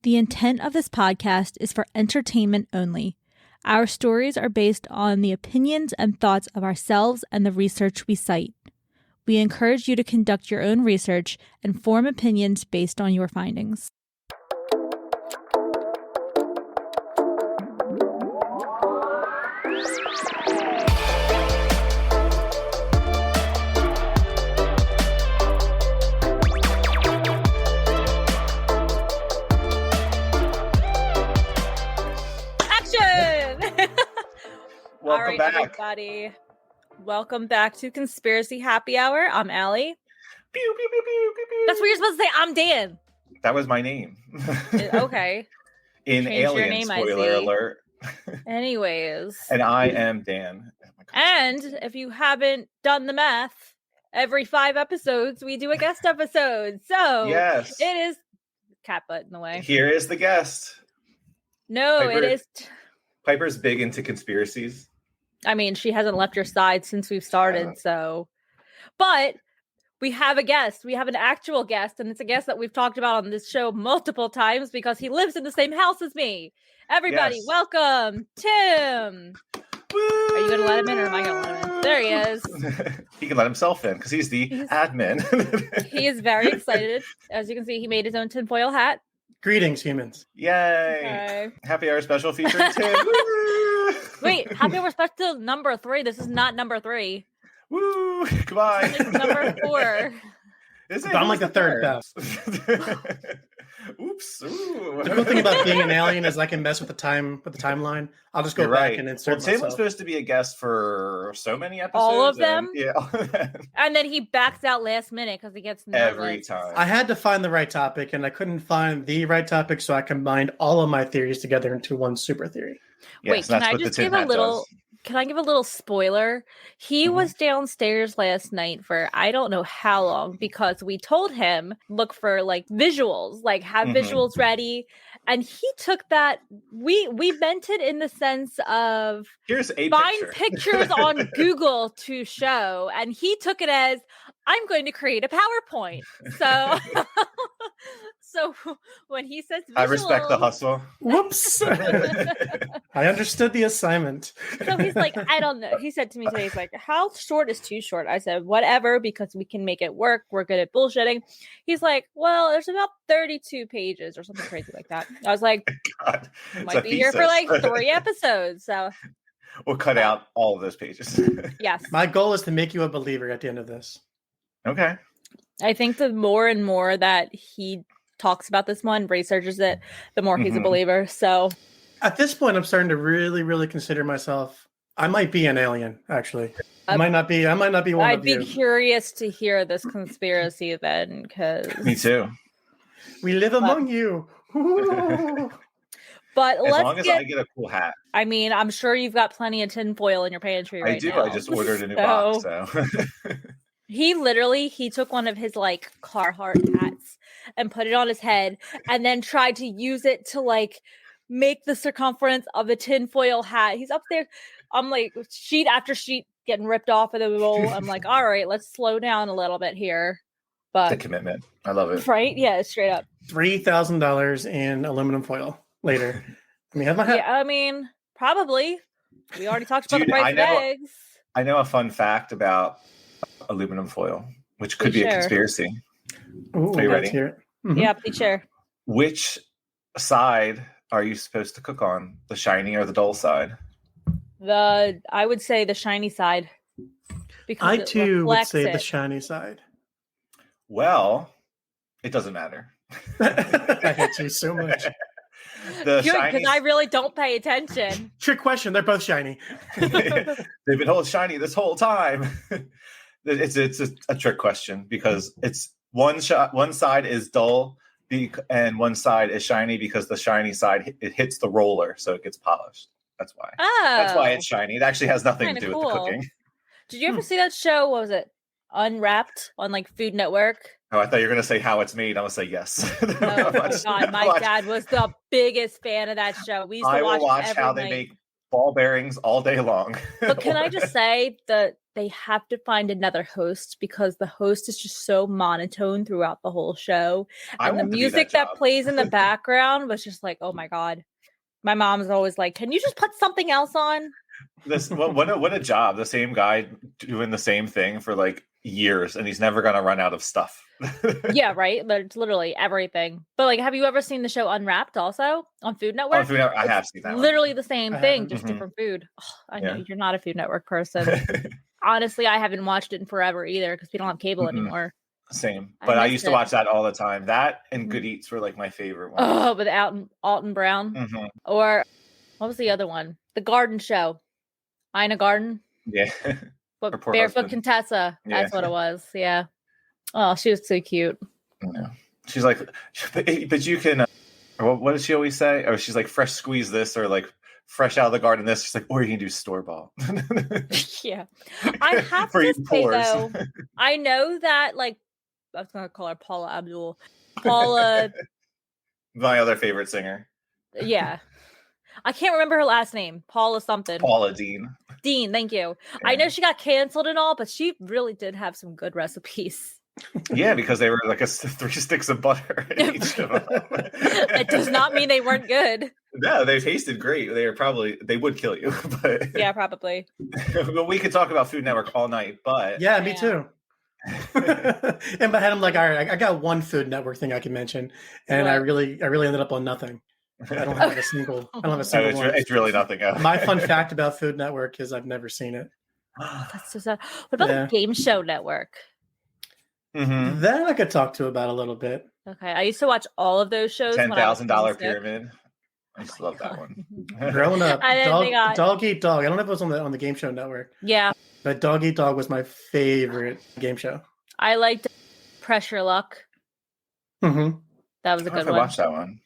The intent of this podcast is for entertainment only. Our stories are based on the opinions and thoughts of ourselves and the research we cite. We encourage you to conduct your own research and form opinions based on your findings. Welcome All right, back. everybody. Welcome back to Conspiracy Happy Hour. I'm Allie. Pew, pew, pew, pew, pew, pew. That's what you're supposed to say. I'm Dan. That was my name. Okay. In Change your Alien, name, I spoiler see. alert. Anyways. And I am Dan. Oh my God. And if you haven't done the math, every 5 episodes, we do a guest episode. So Yes. it is cat butt in the way. Here is the guest. No, Piper. it is. Piper's big into conspiracies. I mean, she hasn't left your side since we've started. So, but we have a guest. We have an actual guest, and it's a guest that we've talked about on this show multiple times because he lives in the same house as me. Everybody, Yes. welcome Tim. Are you going to let him in, or am I going to let him in? There he is. He can let himself in because he's the admin. He is very excited. As you can see, he made his own tinfoil hat. Greetings, humans. Yay. Okay. Happy Hour special featuring Tim. Wait, happy hour special number 3. This is not number 3. Woo. Goodbye. It's number 4. Is it? I'm like the third best. Oops. Ooh. The cool thing about being an alien is I can mess with the timeline. I'll just go You're back right. and insert Well, Tim was myself. supposed to be a guest for so many episodes. All of them? Yeah. And then he backs out last minute because he gets nervous. Every time. I had to find the right topic, and I couldn't find the right topic, so I combined all of my theories together into one super theory. Yes, Wait, can that's I what the just Tin give a Hat little? does. Can I give a little spoiler? He was downstairs last night for I don't know how long because we told him look for like visuals, like have visuals ready, and he took that. We meant it in the sense of Here's a find picture. pictures on Google to show, and he took it as I'm going to create a PowerPoint. So, so when he says visuals, I respect the hustle. Whoops! I understood the assignment. So he's like, I don't know. He said to me today, he's like, how short is too short? I said, whatever, because we can make it work. We're good at bullshitting. He's like, well, there's about 32 pages or something crazy like that. I was like, God, it's might a be here for thesis. like 3 episodes. So We'll cut out all of those pages. yes, My goal is to make you a believer at the end of this. Okay. I think the more and more that he talks about this one, researches it, the more he's a believer. So At this point, I'm starting to really, really consider myself. I might be an alien, actually. I might not be one I'd of be you. curious to hear this conspiracy then, because Me too. We live among you. Ooh. But As let's long as I get a cool hat. I mean, I'm sure you've got plenty of tinfoil in your pantry right I do. now. I just ordered a new box. So He took one of his like Carhartt hats and put it on his head and then tried to use it to like make the circumference of the tinfoil hat. He's up there. I'm like sheet after sheet getting ripped off of the roll. I'm like, all right, let's slow down a little bit here. the But commitment. I love it. right? Yeah, straight up. $3,000 in aluminum foil later. Let me have my hat. Yeah, I mean, probably. We already talked about Dude, the price I of know- eggs. I know a fun fact about aluminum foil, which could Please be a share. conspiracy. Ooh, Are you let's ready? hear it. Mhm. Yeah, please share. Which side are you supposed to cook on? The shiny or the dull side? I would say the shiny side. Because I it too would reflects say the it. shiny side. Well, it doesn't matter. I hate you so much. The Good, shiny, because I really don't pay attention. Trick question. They're both shiny. they've been holding shiny this whole time. It's a trick question because it's one side is dull and one side is shiny because the shiny side it hits the roller, so it gets polished. That's why. Oh, That's why it's shiny. It actually has nothing to Kinda do with the cool. cooking. Did you ever see that show? What was it? Unwrapped on like Food Network. Oh, I thought you were going to say how it's made. I'm going to say yes. Oh my god, my dad was the biggest fan of that show. We used to I will watch it every how they night. make ball bearings all day long. But can I just say that they have to find another host because the host is just so monotone throughout the whole show. And the music that plays in the background was just like, oh my God. My mom's always like, can you just put something else on? What a job. The same guy doing the same thing for like years, and he's never gonna run out of stuff. Yeah, right. But it's literally everything. But like, have you ever seen the show Unwrapped also on Food Network? I have seen that. Literally the same thing, just different food. Oh, I know you're not a Food Network person. Honestly, I haven't watched it in forever either because we don't have cable anymore. Same, but I used to watch that all the time. That and Good Eats were like my favorite ones. Oh, with Alton Brown, or what was the other one? The Garden Show, Ina Garden. Yeah, but Barefoot Contessa. That's what it was. Yeah. Oh, she was so cute. Yeah. She's like, but you can. What does she always say? Oh, she's like, fresh squeeze this, or like fresh out of the garden this. She's like, or you can do store bought. Yeah, I have to say though, I know that like. I was going to call her Paula Abdul. Paula. My other favorite singer. Yeah. I can't remember her last name. Paula something. Paula Dean. Dean, thank you. Yeah. I know she got canceled and all, but she really did have some good recipes. Yeah, because they were like 3 sticks of butter in each of them. It does not mean they weren't good. No, they tasted great. They would kill you. But yeah, probably. But we could talk about Food Network all night, but yeah, me too. In my head, I'm like, all right, I got one Food Network thing I can mention, and I really ended up on nothing. I don't have a single. I don't have a single one. It's really nothing else. My fun fact about Food Network is I've never seen it. That's so sad. What about the Game Show Network? That I could talk to about a little bit. Okay, I used to watch all of those shows. $10,000 Pyramid. I just love that one. Growing up, Dog Eat Dog. I don't know if it was on the Game Show Network. Yeah. But Dog Eat Dog was my favorite game show. I liked Pressure Luck. Mm-hmm. That was a good one. I watched that one.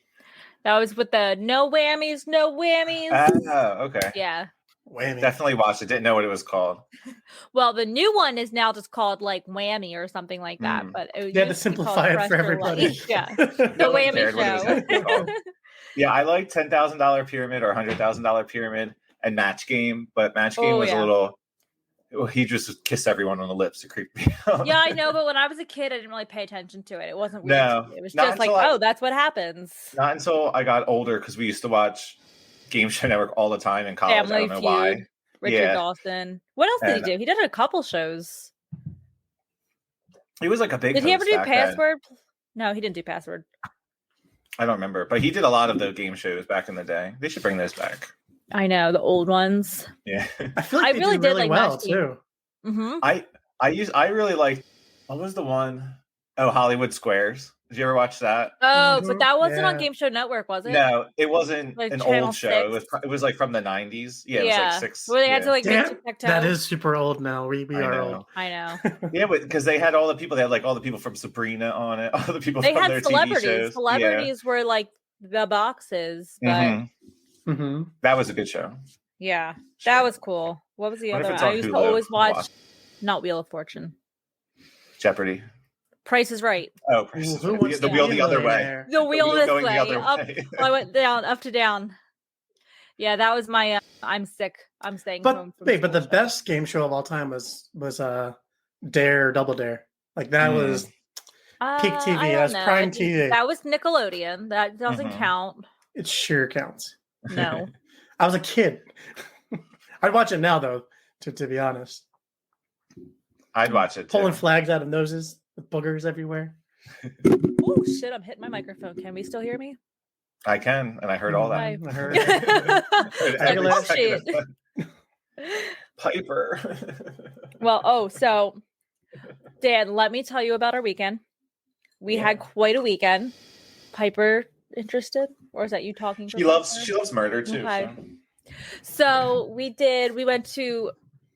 That was with the no whammies, no whammies. Oh, okay. Yeah. Whammy. Definitely watched it. Didn't know what it was called. Well, the new one is now just called like Whammy or something like that. But it had to simplify it for everybody. Yeah. The Whammy Show. Yeah, I like $10,000 Pyramid or $100,000 Pyramid and Match Game, but Match Game was a little. He just kissed everyone on the lips to creep me out. Yeah, I know, but when I was a kid, I didn't really pay attention to it. It wasn't weird. No, it was just like, that's what happens. Not until I got older, because we used to watch Game Show Network all the time in college. Family I don't know why. Richard Dawson. What else did he do? He did a couple shows. He was like a big. Did he ever do Password? No, he didn't do Password. I don't remember, but he did a lot of the game shows back in the day. They should bring those back. I know, the old ones. Yeah, I feel like I really did like well too. Mm-hmm. I really liked. What was the one? Oh, Hollywood Squares. Did you ever watch that? Oh, but that wasn't on Game Show Network, was it? No, it wasn't like an Channel old show. 6? It was like from the 90s. Yeah, it was like 6. Where they had to like make tic-tac-toe. That is super old now. We are old. I know. Yeah, but because they had all the people. They had like all the people from Sabrina on it. All the people they from had their celebrities. TV shows. Celebrities were like the boxes. But... That was a good show. Yeah, that was cool. What was the other one? I used to always watch not Wheel of Fortune. Jeopardy. Price is Right. Oh, Price is Right. The wheel the other way. The wheel this way. The other way. I went down, up to down. Yeah, that was my I'm sick. I'm staying home. But the best game show of all time was Dare, Double Dare. Like that was peak TV. That was prime TV. That was Nickelodeon. That doesn't count. It sure counts. No. I was a kid. I'd watch it now, though, to be honest. I'd watch it, too. Pulling flags out of noses with boogers everywhere. Oh, shit, I'm hitting my microphone. Can we still hear me? I can, and I heard all that. I heard Piper. Well, so, Dan, let me tell you about our weekend. We had quite a weekend. Piper interested? Or is that you talking? She loves murder, too. Okay. So we went to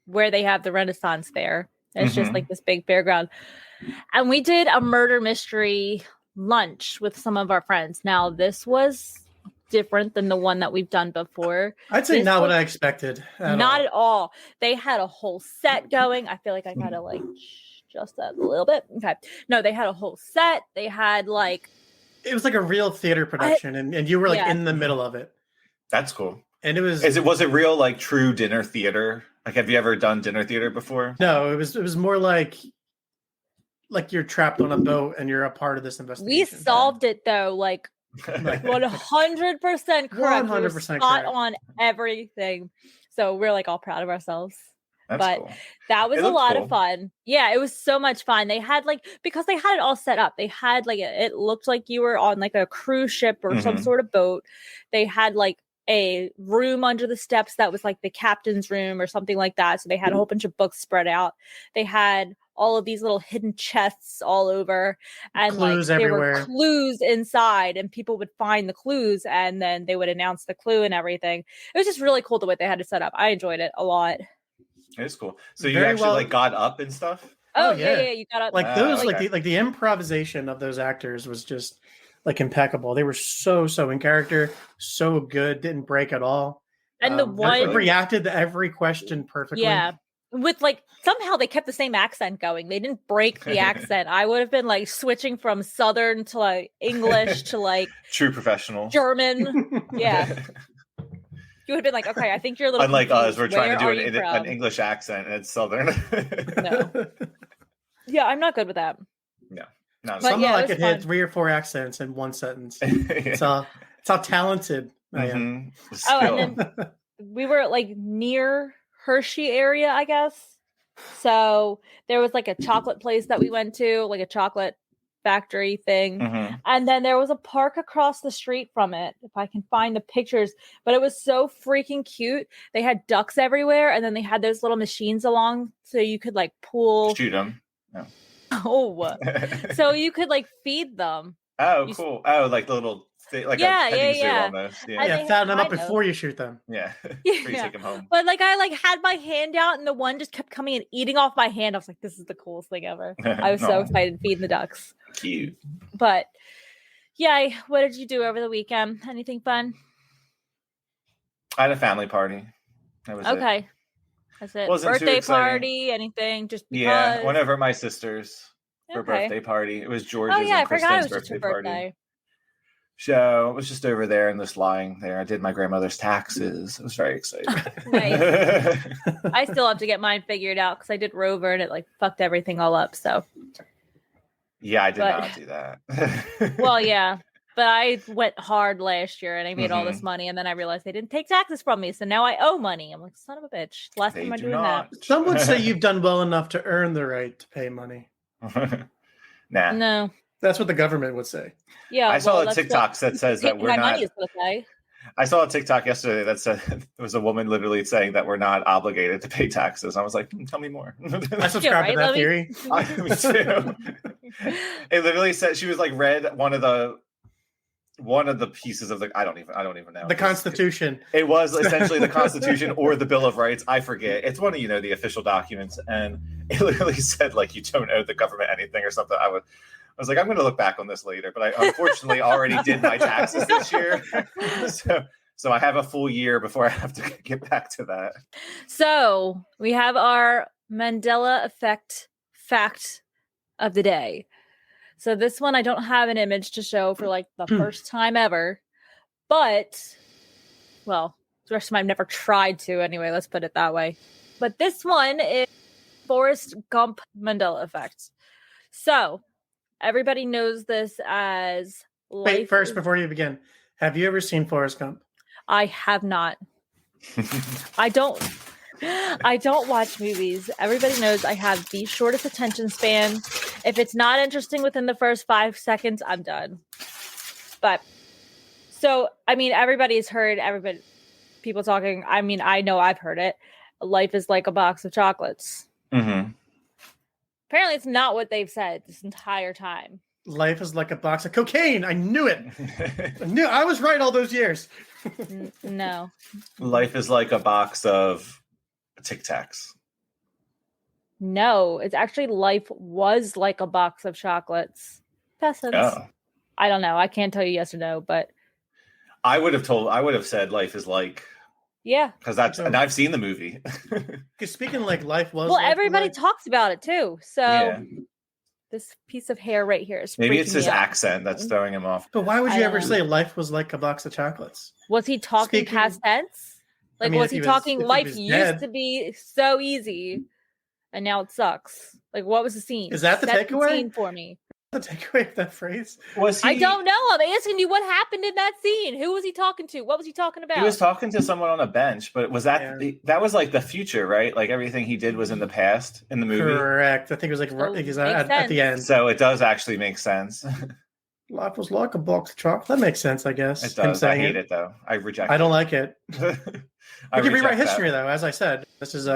where they have the Renaissance Fair. It's just like this big fairground. And we did a murder mystery lunch with some of our friends. Now, this was different than the one that we've done before. I'd say not what I expected. Not at all. They had a whole set going. I feel like I gotta like just that a little bit. Okay. No, they had a whole set. They had like it was like a real theater production, and you were like in the middle of it. That's cool. And it was was it real like true dinner theater? Like, have you ever done dinner theater before? No, it was more like you're trapped on a boat and you're a part of this We investigation. solved it though, like 100% correct. 100% spot correct. on everything. So we're like all proud of ourselves. That's But cool. that was It a looked lot cool. of fun. Yeah, it was so much fun. They had like, because they had it all set up. They had like it looked like you were on like a cruise ship or some sort of boat. They had like a room under the steps that was like the captain's room or something like that. So they had a whole bunch of books spread out. They had all of these little hidden chests all over, and Clues like there everywhere. were clues inside, and people would find the clues and then they would announce the clue and everything. It was just really cool the way they had it set up. I enjoyed it a lot. It's cool. So you Very actually well- like got up and stuff? Oh, yeah. yeah, you got Like those, okay. like the improvisation of those actors was just like impeccable. They were so in character, so good, didn't break at all. and the one reacted to every question perfectly. Yeah. With like somehow they kept the same accent going. They didn't break the accent. I would have been like switching from Southern to like English to like True professional. German. Yeah. You would have been like, okay, I think you're a little Unlike us, confused. we're trying Where to are you do an from? English accent and it's Southern. No. Yeah, I'm not good with that. No. But Somehow yeah, I it could was hit fun. 3 or 4 accents in one sentence. It's Yeah. how talented I am. Mhm. Oh, Skill. and then we were like near Hershey area, I guess. So there was like a chocolate place that we went to, like a chocolate factory thing. Mhm. And then there was a park across the street from it, if I can find the pictures. But it was so freaking cute. They had ducks everywhere, and then they had those little machines along so you could like pull. Shoot them. Oh, so you could like feed them. Oh, You- cool. Oh, like the little like Yeah, a petting zoo yeah. almost. And Yeah. Yeah, they fatten them up kind of- before you shoot them. Yeah. Before you Yeah. take them home. But like I like had my hand out, and the one just kept coming and eating off my hand. I was like, this is the coolest thing ever. I was so No. excited feeding the ducks. Cute. But yeah, what did you do over the weekend? Anything fun? I had a family party. That was it. Okay. That's it. Wasn't too Birthday exciting. party, anything, just because. Yeah, one of my sisters for Okay. birthday party. It was George's Oh yeah, I and forgot it Kristen's was just your birthday party. birthday. So it was just over there and just lying there. I did my grandmother's taxes. I was very excited. Nice. I still have to get mine figured out because I did Rover and it like fucked everything all up. So Yeah, I did But- not do that. well, yeah. But I went hard last year and I made all this money, and then I realized they didn't take taxes from me, so now I owe money. I'm like, son of a bitch. Last They time I'm do doing not. Some would say you've done well enough to earn the right to pay money. Nah. that. No. That's what the government would say. Yeah. I saw well, a that's TikTok what that says that taking we're my not. money is gonna say. I saw a TikTok yesterday that said there was a woman literally saying that we're not obligated to pay taxes. I was like, tell me more. I subscribe right, to that let me- theory. Me too. It literally said she was like read one of the pieces of the I don't even know The Constitution. It was essentially the Constitution or the Bill of Rights. I forget. It's one of the official documents, and it literally said like you don't owe the government anything or something. I was like, I'm going to look back on this later, but I unfortunately already did my taxes this year, so I have a full year before I have to get back to that. So we have our Mandela effect fact of the day. So this one I don't have an image to show for like the first time ever, but well, the rest of them I've never tried to anyway. Let's put it that way. But this one is Forrest Gump Mandela effect. So everybody knows this as Wait, life first, is- before you begin, have you ever seen Forrest Gump? I have not. I don't watch movies. Everybody knows I have the shortest attention span. If it's not interesting within the first 5 seconds, I'm done. But so, I mean, everybody's heard people talking. I mean, I know I've heard it. Life is like a box of chocolates. Mm-hmm. Apparently, it's not what they've said this entire time. Life is like a box of cocaine. I knew it. I was right all those years. No. Life is like a box of Tic Tacs. No, it's actually life was like a box of chocolates. Peasants. Oh. I don't know. I can't tell you yes or no, but I would have said life is like, yeah. because and I've seen the movie. Because speaking like life was. Well, like everybody life, talks about it too. So Yeah. This piece of hair right here is Maybe it's freaking his me out. accent that's throwing him off. But why would you I ever don't say life was like a box of chocolates? Was he talking Speaking- past tense? Like, I mean, was if he he was- talking if he life was used dead- to be so easy and now it sucks? Like, what was the scene? Is that the Set takeaway? scene for me. The takeaway of that phrase? Was he? I don't know. I'm asking you what happened in that scene. Who was he talking to? What was he talking about? He was talking to someone on a bench, but was that Yeah. that was like the future, right? Like everything he did was in the past in the movie. Correct. I think it was like So, at makes the end. So it does actually make sense. Life was like a box of chocolate. That makes sense, I guess. It Him does. I saying hate it though. I reject. I don't like it. it. You can rewrite history, though. As I said, this is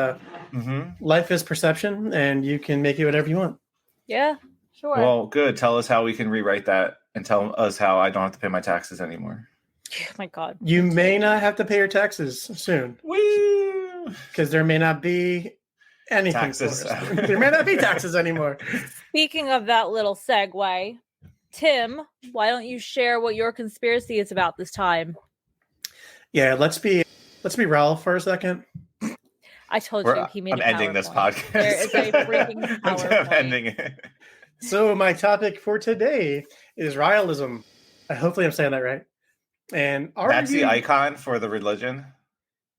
life is perception, and you can make it whatever you want. Yeah, sure. Well, good. Tell us how we can rewrite that, and tell us how I don't have to pay my taxes anymore. Oh my God. You may not have to pay your taxes soon Woo! because there may not be anything Taxes. for us. There may not be taxes anymore. Speaking of that little segue, Tim, why don't you share what your conspiracy is about this time? Yeah, let's be Raul for a second. I told you he made I'm a ending this PowerPoint. podcast. There is a freaking I'm PowerPoint. ending it. So my topic for today is Raelism. Hopefully I'm saying that right. And That's the icon for the religion.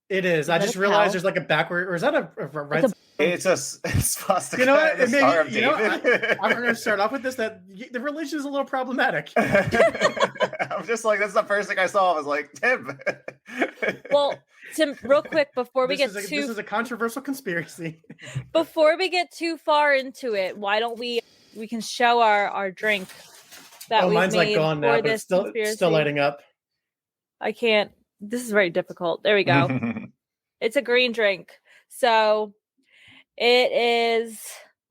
It is. I that just a realized cow? there's like a backward, or is that a right? It's a swastika. You know what? and the Star of You know, David. I'm going to start off with this, that the religion is a little problematic. I'm just like, that's the first thing I saw. I was like, Tim. Well, Tim, real quick before we This get is a controversial conspiracy. before we get too far into it, why don't we can show our drink that we mine's made like gone now, for but this it's conspiracy. still lighting up. I can't. This is very difficult. There we go. It's a green drink. So it is,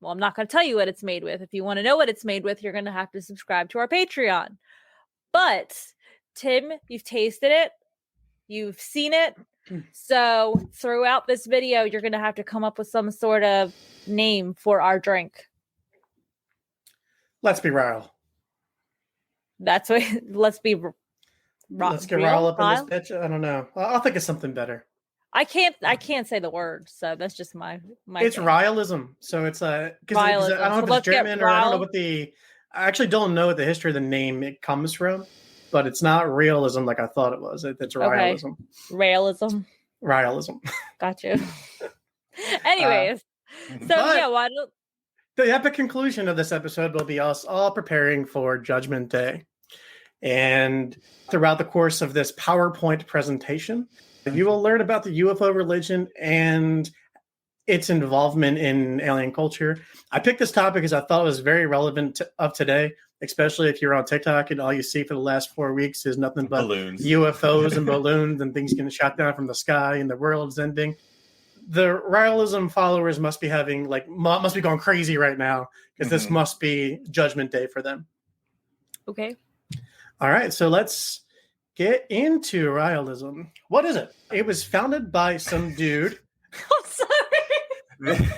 well, I'm not going to tell you what it's made with. If you want to know what it's made with, you're going to have to subscribe to our Patreon. But Tim, you've tasted it. You've seen it. So throughout this video, you're going to have to come up with some sort of name for our drink. Let's be Rael. That's what, let's be Let's get Rael up in this bitch. I don't know. I'll think of something better. I can't say the word, so that's just my It's thing. Raelism, so it's I don't Raelism. know So if let's it's get German or I don't know Rael. what I actually don't know what the history of the name it comes from, but it's not realism like I thought it was. It's Raelism. Raelism. Raelism. Got you. Anyways, so but- yeah, why don't The epic conclusion of this episode will be us all preparing for Judgment Day. And throughout the course of this PowerPoint presentation, you will learn about the UFO religion and its involvement in alien culture. I picked this topic because I thought it was very relevant of today, especially if you're on TikTok and all you see for the last 4 weeks is nothing but balloons, UFOs and balloons and things getting shot down from the sky and the world's ending. The Raelism followers must be having must be going crazy right now because this must be Judgment Day for them. okay. All right, so let's get into Raelism. What is it? It was founded by some dude. I'm sorry.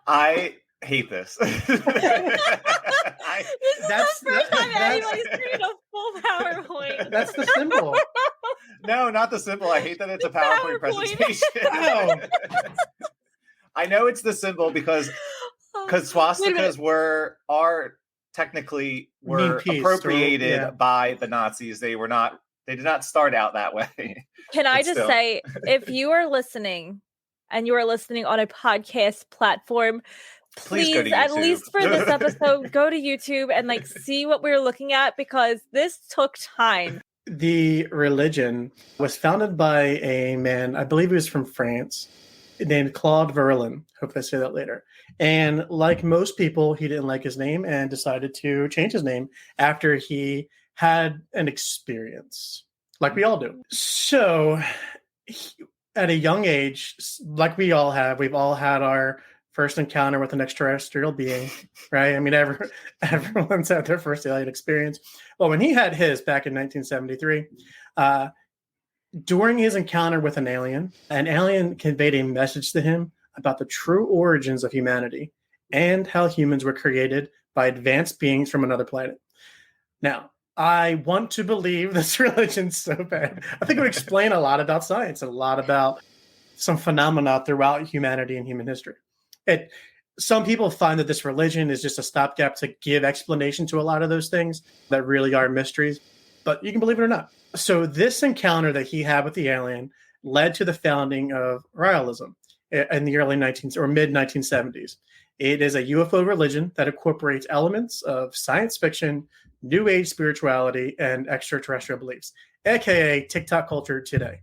I hate this. This is That's- the first time that's- anybody's seen a full PowerPoint. That's the symbol. No, not the symbol. I hate that it's a PowerPoint PowerPoint. presentation. No. I know it's the symbol because swastikas are technically were peace, appropriated yeah. by the Nazis. They did not start out that way. Can I But just still. say, if you are listening and you are listening on a podcast platform, Please go please, to at YouTube. least for this episode, go to YouTube and see what we're looking at because this took time. The religion was founded by a man, I believe he was from France, named Claude Verlin. Hope I say that later. And like most people, he didn't like his name and decided to change his name after he had an experience, like we all do. So at a young age, like we all have, we've all had our first encounter with an extraterrestrial being, right? I mean, everyone's had their first alien experience. Well, when he had his back in 1973, during his encounter with an alien conveyed a message to him about the true origins of humanity and how humans were created by advanced beings from another planet. Now, I want to believe this religion so bad. I think it would explain a lot about science and a lot about some phenomena throughout humanity and human history. some people find that this religion is just a stopgap to give explanation to a lot of those things that really are mysteries, but you can believe it or not. So this encounter that he had with the alien led to the founding of Raelism in the early 19 or mid 1970s. It is a UFO religion that incorporates elements of science fiction, new age spirituality, and extraterrestrial beliefs, aka TikTok culture today.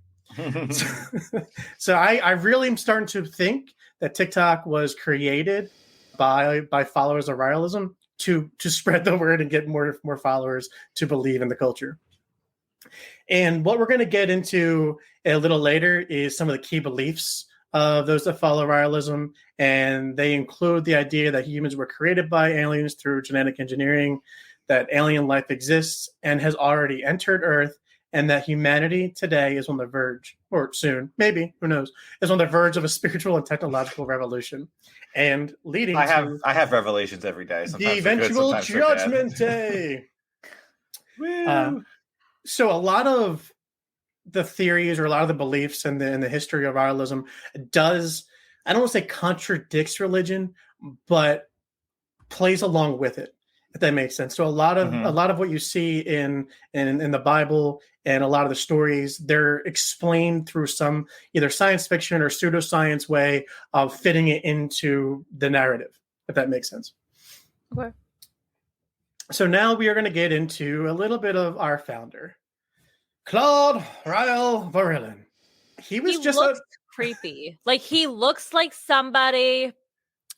So I really am starting to think that TikTok was created by followers of Raelism to spread the word and get more followers to believe in the culture. And what we're going to get into a little later is some of the key beliefs of those that follow Raelism, and they include the idea that humans were created by aliens through genetic engineering, that alien life exists and has already entered Earth, and that humanity today is on the verge, or soon, maybe, who knows, is on the verge of a spiritual and technological revolution, and leading I have revelations every day. The eventual judgment day. So a lot of the theories or a lot of the beliefs in the history of Raelism does, I don't want to say contradicts religion, but plays along with it, if that makes sense. So a lot of what you see in the Bible and a lot of the stories, they're explained through some either science fiction or pseudoscience way of fitting it into the narrative, if that makes sense. Okay. So now we are going to get into a little bit of our founder, Claude Rael'd. He looks creepy. Like he looks like somebody,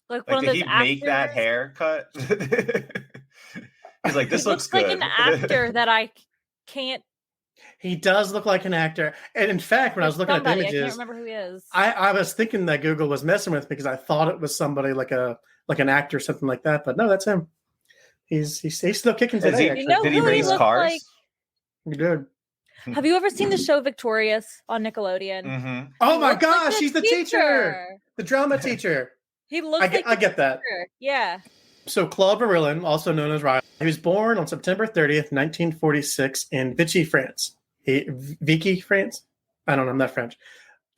like one of those did he actors. make that haircut? He's like, this looks good. Like an actor that I can't. He does look like an actor, and in fact, when I was looking at the images, I can't remember who he is. I was thinking that Google was messing with me because I thought it was somebody like an actor, something like that. But no, that's him. He's still kicking today. Did he race cars? Like? He did. Have you ever seen the show Victorious on Nickelodeon? Mm-hmm. Oh my gosh, like he's the teacher, the drama teacher. He looks I get that. Yeah. So Claude Rael'd, also known as Rael'd, he was born on September 30th, 1946 in Vichy, France. Vichy, France? I don't know, I'm not French.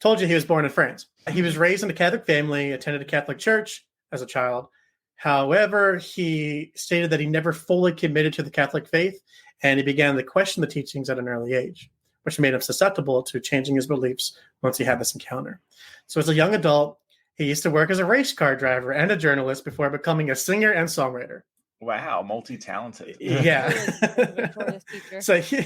Told you he was born in France. He was raised in a Catholic family, attended a Catholic church as a child. However, he stated that he never fully committed to the Catholic faith, and he began to question the teachings at an early age, which made him susceptible to changing his beliefs once he had this encounter. So as a young adult, he used to work as a race car driver and a journalist before becoming a singer and songwriter. Wow, multi-talented. Yeah. So he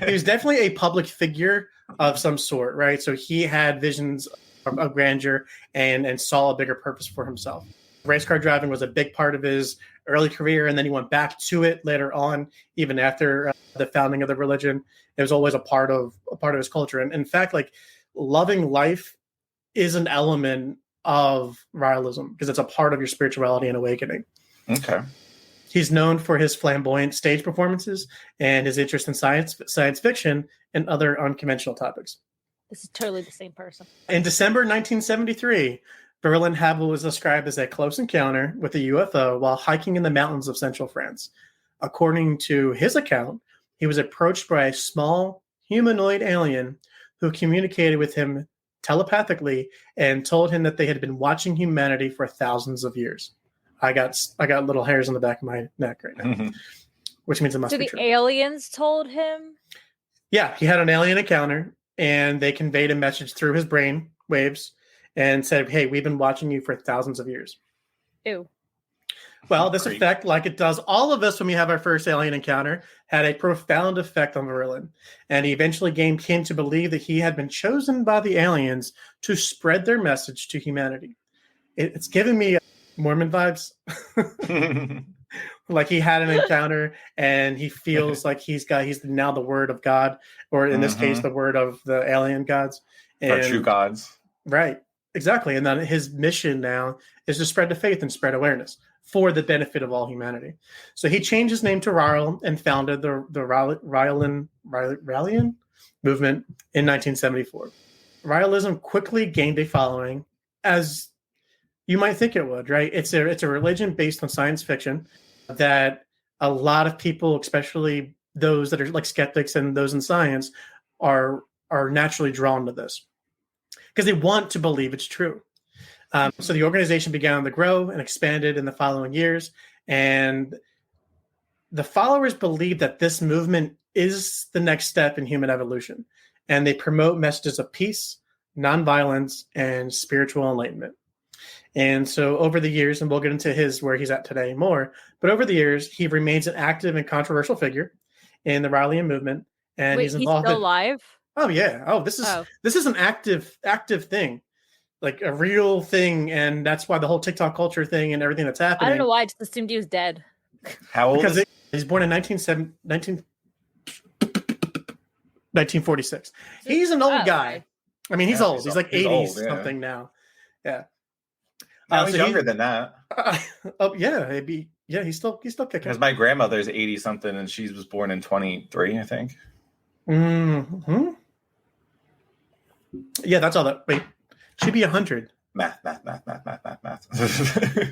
was definitely a public figure of some sort, right? So he had visions of grandeur and saw a bigger purpose for himself. Race car driving was a big part of his early career, and then he went back to it later on, even after the founding of the religion. It was always a part of his culture. And in fact, like loving life is an element of Raelism because it's a part of your spirituality and awakening. Okay. He's known for his flamboyant stage performances and his interest in science fiction, and other unconventional topics. This is totally the same person. In December 1973, Rael'd was described as a close encounter with a UFO while hiking in the mountains of central France. According to his account, he was approached by a small humanoid alien who communicated with him telepathically and told him that they had been watching humanity for thousands of years. I got little hairs on the back of my neck right now, which means it must be true. So the aliens told him? Yeah, he had an alien encounter, and they conveyed a message through his brain waves and said, hey, we've been watching you for thousands of years. Ew. Well, this effect, like it does all of us when we have our first alien encounter, had a profound effect on Rael'd, and he eventually gained him to believe that he had been chosen by the aliens to spread their message to humanity. It's giving me Mormon vibes. Like he had an encounter and he feels like he's now the word of God, or in this case, the word of the alien gods. Or true gods. Right. Exactly. And then his mission now is to spread the faith and spread awareness for the benefit of all humanity. So he changed his name to Rael and founded the Raelian movement in 1974. Raelism quickly gained a following, as you might think it would, right? It's a religion based on science fiction that a lot of people, especially those that are like skeptics and those in science, are naturally drawn to this because they want to believe it's true. So the organization began to grow and expanded in the following years. And the followers believe that this movement is the next step in human evolution. And they promote messages of peace, nonviolence, and spiritual enlightenment. And so over the years, and we'll get into where he's at today more, but over the years, he remains an active and controversial figure in the Raelian movement. And Wait, he's involved still alive? Oh yeah. Oh, this is an active thing. Like a real thing, and that's why the whole TikTok culture thing and everything that's happening. I don't know why I just assumed he was dead. How old? Because he's born in 1946. He's an old guy. Okay. I mean, he's old. He's like 80 old, something now. Yeah. No, he's younger than that. Oh yeah, he's still kicking. Because my grandmother's 80 something, and she was born in 23, I think. Hmm. Yeah, that's all that. Wait, she'd be 100. Math.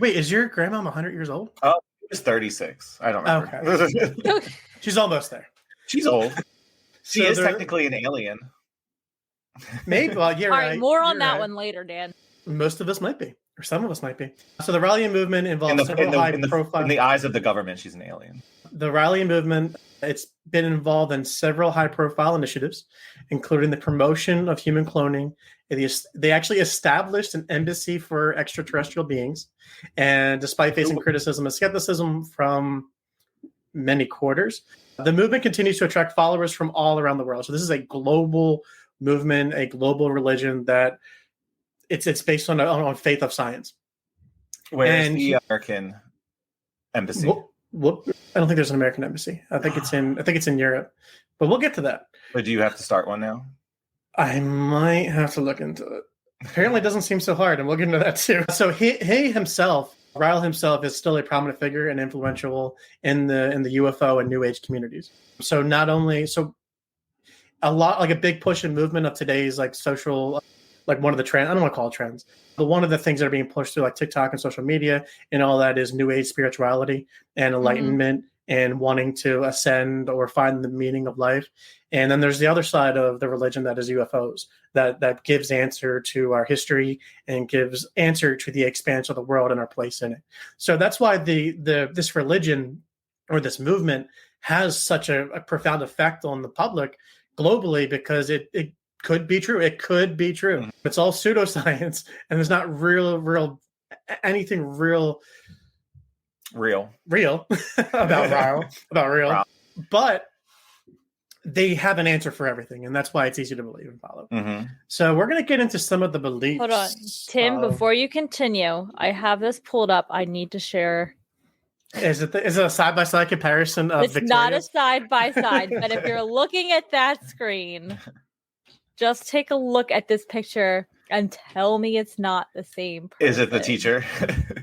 Wait, is your grandma 100 years old? Oh, she's 36. I don't remember. Okay. She's almost there. She's old. She is technically an alien. Maybe. Well, you're all right. right, more on that one later, Dan. Most of us might be, or some of us might be. So the Raelian movement involves several high-profile. In the eyes of the government, she's an alien. The Raelian movement, it's been involved in several high-profile initiatives, including the promotion of human cloning. They actually established an embassy for extraterrestrial beings, and despite facing criticism and skepticism from many quarters, the movement continues to attract followers from all around the world. So this is a global movement, a global religion that it's based on faith of science. Where's the American embassy? I don't think there's an American embassy. I think it's in Europe, but we'll get to that. But do you have to start one now? I might have to look into it. Apparently, it doesn't seem so hard, and we'll get into that too. So he himself, Rael himself, is still a prominent figure and influential in the UFO and New Age communities. So a lot, like a big push and movement of today's like social, like one of the trends. I don't want to call it trends, but one of the things that are being pushed through like TikTok and social media and all that is New Age spirituality and enlightenment and wanting to ascend or find the meaning of life. And then there's the other side of the religion that is UFOs, that gives answer to our history and gives answer to the expanse of the world and our place in it. So that's why this religion or this movement has such a profound effect on the public globally, because it could be true. It could be true. Mm-hmm. It's all pseudoscience, and there's not anything real about Rael. But they have an answer for everything, and that's why it's easy to believe and follow. Mm-hmm. So we're going to get into some of the beliefs. Hold on, Tim. Before you continue, I have this pulled up. I need to share. Is it a side-by-side comparison of It's not a side-by-side, but if you're looking at that screen, just take a look at this picture and tell me it's not the same person. Is it the teacher?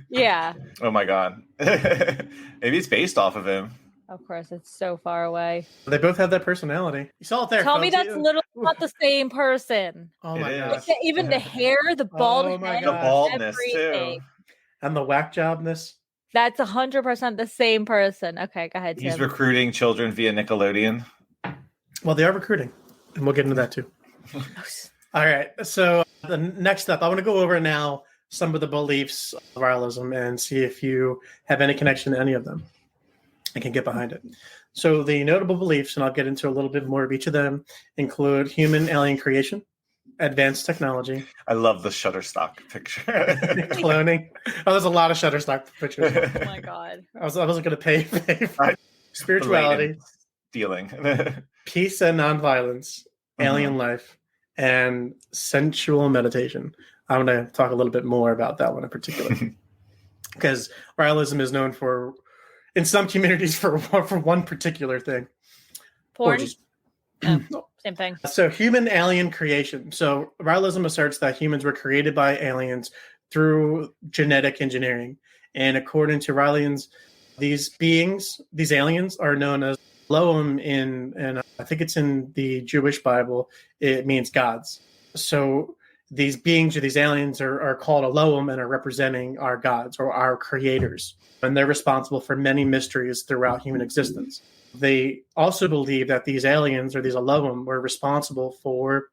Yeah. Oh my God. Maybe it's based off of him. Of course, it's so far away. They both have that personality. You saw it there. Tell me that's literally not the same person. Oh my God. Even the hair, the bald head, the baldness everything. Too. And the whack jobness. That's 100% the same person. Okay, go ahead, Tim. He's recruiting children via Nickelodeon. Well, they are recruiting, and we'll get into that too. All right. So the next up, I want to go over now some of the beliefs of Raelism and see if you have any connection to any of them. I can get behind it. So the notable beliefs, and I'll get into a little bit more of each of them, include human alien creation, advanced technology. I love the Shutterstock picture. Cloning. Oh, there's a lot of Shutterstock pictures. Oh my God. I wasn't going to pay for spirituality, stealing, peace and nonviolence, alien life, and sensual meditation. I'm going to talk a little bit more about that one in particular, because Raelism is known for, in some communities, for one particular thing. Porn. Same thing. So human alien creation. So Raelism asserts that humans were created by aliens through genetic engineering. And according to Raelians, these aliens are known as Elohim and I think it's in the Jewish Bible, it means gods. So these beings or these aliens are called Elohim and are representing our gods or our creators. And they're responsible for many mysteries throughout human existence. They also believe that these aliens or these Elohim were responsible for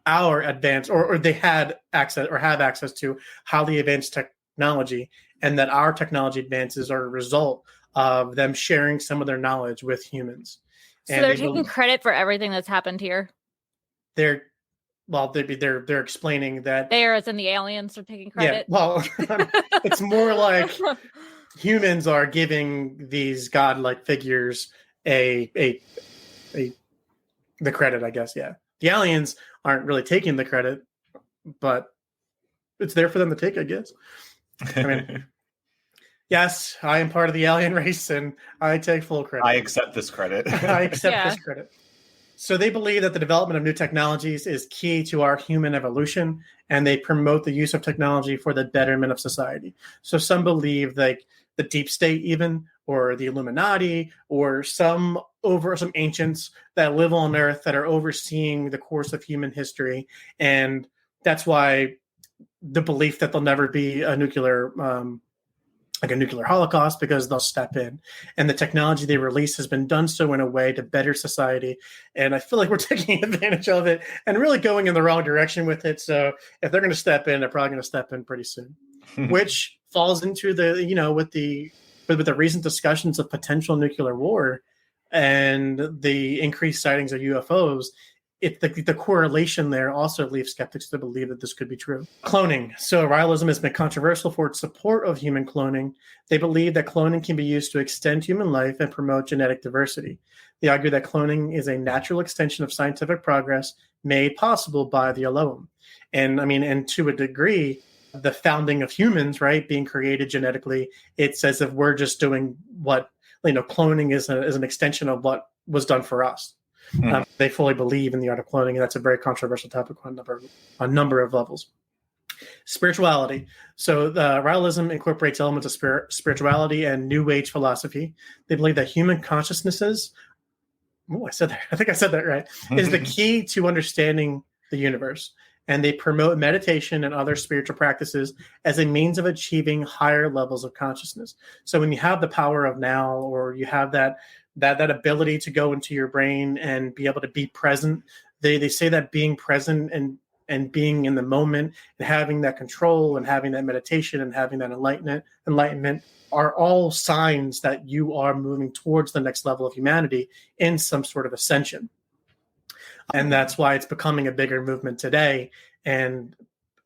our advanced, or they had access or have access to highly advanced technology, and that our technology advances are a result of them sharing some of their knowledge with humans. So they're taking credit for everything that's happened here. They're explaining that they, as in the aliens, are taking credit. Yeah, well, it's more like humans are giving these godlike figures the credit, I guess. Yeah, the aliens aren't really taking the credit, but it's there for them to take, I guess. I mean, yes, I am part of the alien race, and I take full credit. I accept this credit. I accept this credit. So they believe that the development of new technologies is key to our human evolution, and they promote the use of technology for the betterment of society. So some believe like the deep state even, or the Illuminati, or some ancients that live on Earth that are overseeing the course of human history. And that's why the belief that there'll never be a nuclear holocaust, because they'll step in, and the technology they release has been done so in a way to better society. And I feel like we're taking advantage of it and really going in the wrong direction with it. So if they're going to step in, they're probably going to step in pretty soon, which falls into with the recent discussions of potential nuclear war and the increased sightings of UFOs. The correlation there also leaves skeptics to believe that this could be true. Cloning. So Raelism has been controversial for its support of human cloning. They believe that cloning can be used to extend human life and promote genetic diversity. They argue that cloning is a natural extension of scientific progress made possible by the Elohim. And to a degree, the founding of humans, right, being created genetically, it's as if we're just doing what, cloning is an extension of what was done for us. They fully believe in the art of cloning, and that's a very controversial topic on a number of levels. Spirituality. So the Raelism incorporates elements of spirituality and New Age philosophy. They believe that human consciousnesses, I think I said that right, is the key to understanding the universe. And they promote meditation and other spiritual practices as a means of achieving higher levels of consciousness. So when you have the power of now, or you have that ability to go into your brain and be able to be present, they say that being present and being in the moment and having that control and having that meditation and having that enlightenment are all signs that you are moving towards the next level of humanity in some sort of ascension. And that's why it's becoming a bigger movement today. And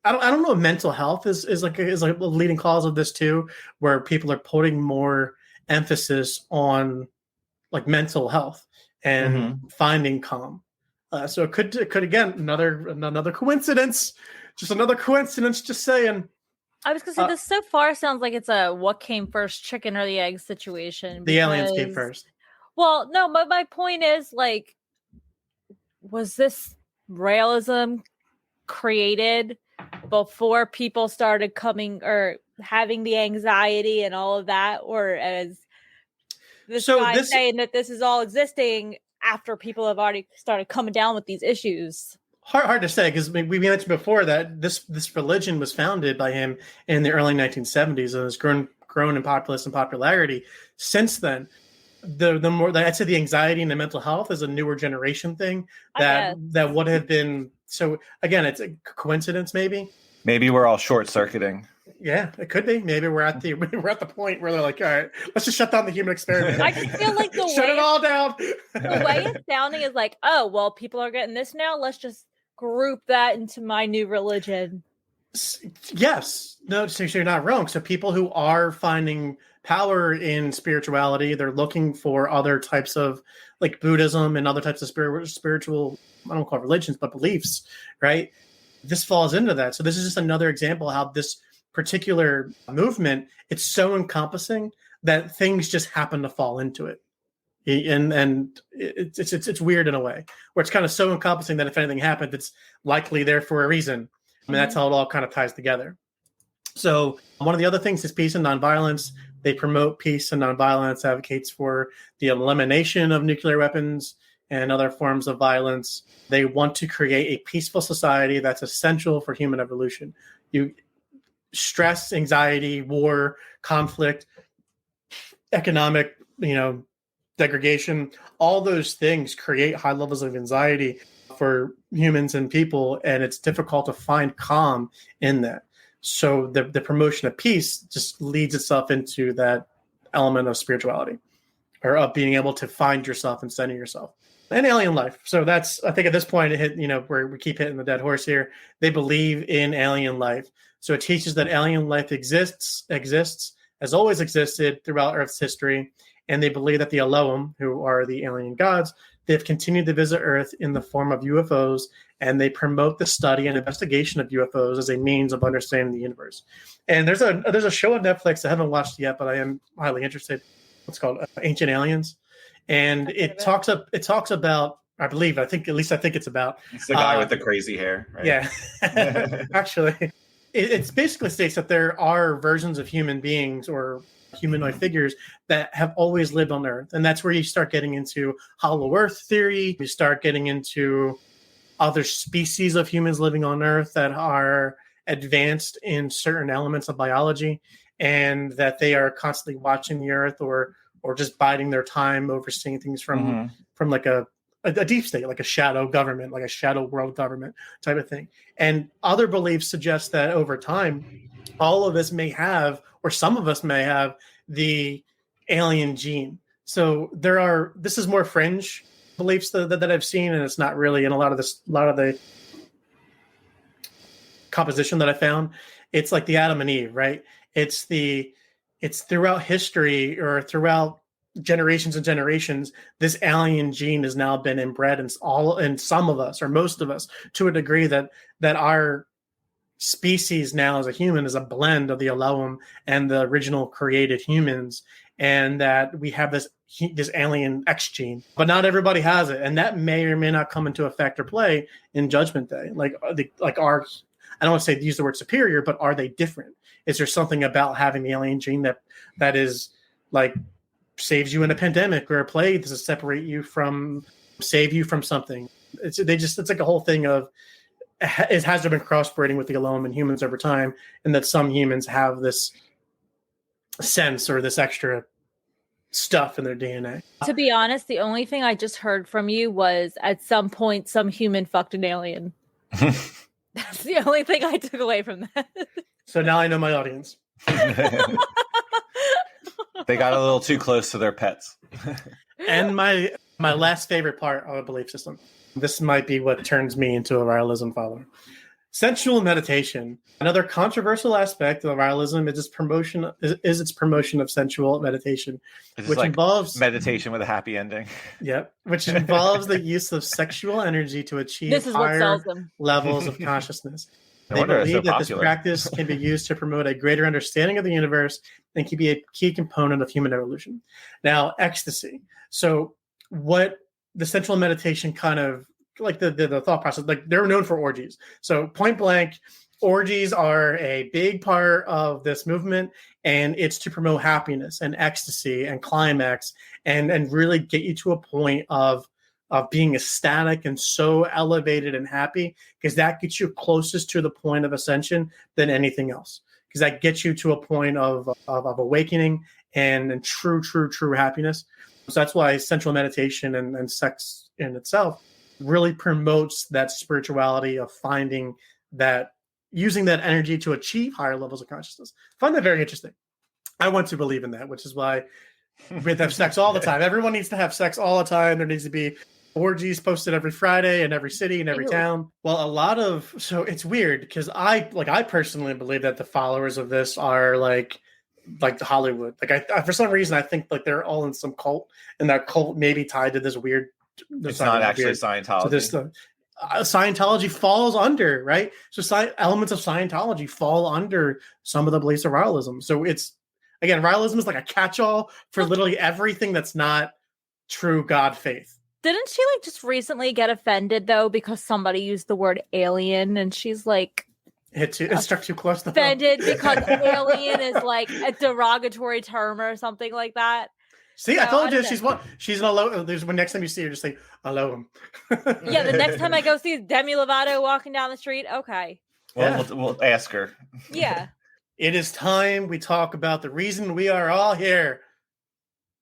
I don't know if mental health is like a leading cause of this too, where people are putting more emphasis on like mental health and finding calm. So it could again another coincidence, just saying. I was gonna say this so far sounds like it's a what came first, chicken or the egg situation. The aliens came first. Well, no, but my point is, like, was this Raelism created before people started coming or having the anxiety and all of that, or as this guy saying that this is all existing after people have already started coming down with these issues? Hard to say, because we mentioned before that this religion was founded by him in the early 1970s and has grown in popularity since then. The more I'd say the anxiety and the mental health is a newer generation thing that would have been. So again, it's a coincidence, maybe. Maybe we're all short circuiting. Yeah, it could be. Maybe we're at the point where they're like, all right, let's just shut down the human experiment. I just feel like shut it all down. The way it's sounding is like, oh, well, people are getting this now. Let's just group that into my new religion. Yes. No, so you're not wrong. So people who are finding power in spirituality, they're looking for other types of like Buddhism and other types of spiritual, I don't call it religions, but beliefs, right? This falls into that. So this is just another example of how this particular movement, it's so encompassing that things just happen to fall into it. And it's weird in a way where it's kind of so encompassing that if anything happened, it's likely there for a reason. I mean, that's how it all kind of ties together. So one of the other things is peace and nonviolence. They promote peace and nonviolence, advocates for the elimination of nuclear weapons and other forms of violence. They want to create a peaceful society that's essential for human evolution. Stress, anxiety, war, conflict, economic, degradation, all those things create high levels of anxiety for humans and people, and it's difficult to find calm in that. So the promotion of peace just leads itself into that element of spirituality, or of being able to find yourself and center yourself. And alien life. So that's, I think at this point, it hit, where we keep hitting the dead horse here. They believe in alien life. So it teaches that alien life exists, has always existed throughout Earth's history. And they believe that the Elohim, who are the alien gods, they've continued to visit Earth in the form of UFOs, and they promote the study and investigation of UFOs as a means of understanding the universe. And there's a show on Netflix I haven't watched yet, but I am highly interested. It's called Ancient Aliens, and it talks about, I think it's about. It's the guy with the crazy hair, right? Yeah, actually, it basically states that there are versions of human beings or humanoid figures that have always lived on Earth, and that's where you start getting into Hollow Earth theory. You start getting into other species of humans living on Earth that are advanced in certain elements of biology, and that they are constantly watching the Earth or just biding their time, overseeing things from like a deep state, like a shadow government, like a shadow world government type of thing. And other beliefs suggest that over time, all of us may have, or some of us may have, the alien gene. So this is more fringe beliefs that I've seen, and it's not really in a lot of the composition that I found. It's like the Adam and Eve, right? It's throughout history, or throughout generations and generations, this alien gene has now been inbred in some of us, or most of us, to a degree that our species now as a human is a blend of the Elohim and the original created humans, and that we have this alien X gene, but not everybody has it, and that may or may not come into effect or play in Judgment Day. I don't want to say use the word superior, but are they different? Is there something about having the alien gene that is like saves you in a pandemic or a plague? Does it save you from something? It's like a whole thing of, has there been crossbreeding with the Elohim and humans over time, and that some humans have this sense or this extra stuff in their DNA. To be honest, the only thing I just heard from you was at some point some human fucked an alien. That's the only thing I took away from that. So now I know my audience. They got a little too close to their pets. And my last favorite part of a belief system. This might be what turns me into a Raelism follower. Sensual meditation. Another controversial aspect of Raelism is its promotion of sensual meditation, which involves meditation with a happy ending. Yep, which involves the use of sexual energy to achieve higher levels of consciousness. They believe that this practice can be used to promote a greater understanding of the universe and can be a key component of human evolution. Now, ecstasy. So what the sensual meditation kind of, like the thought process, like they're known for orgies. So point blank, orgies are a big part of this movement, and it's to promote happiness and ecstasy and climax and really get you to a point of being ecstatic and so elevated and happy, because that gets you closest to the point of ascension than anything else, because that gets you to a point of awakening and true happiness. So that's why sensual meditation and sex in itself really promotes that spirituality of finding that, using that energy to achieve higher levels of consciousness. I find that very interesting. I want to believe in that, which is why we have to have sex all the time. Everyone needs to have sex all the time. There needs to be orgies posted every Friday in every city and every town. Well, so it's weird because I personally believe that the followers of this are like the Hollywood. Like I for some reason I think like they're all in some cult, and that cult may be tied to this weird. It's not actually Scientology. So Scientology falls under, right? So elements of Scientology fall under some of the beliefs of Raelism. So it's, again, Raelism is like a catch-all for literally everything that's not true God faith. Didn't she just recently get offended though because somebody used the word alien, and she's like, it struck too close to offended because alien is like a derogatory term or something like that. See, I told you she's an alone. There's when next time you see her, just say alone. Yeah, the next time I go see Demi Lovato walking down the street, okay. Well, we'll ask her. Yeah. It is time we talk about the reason we are all here.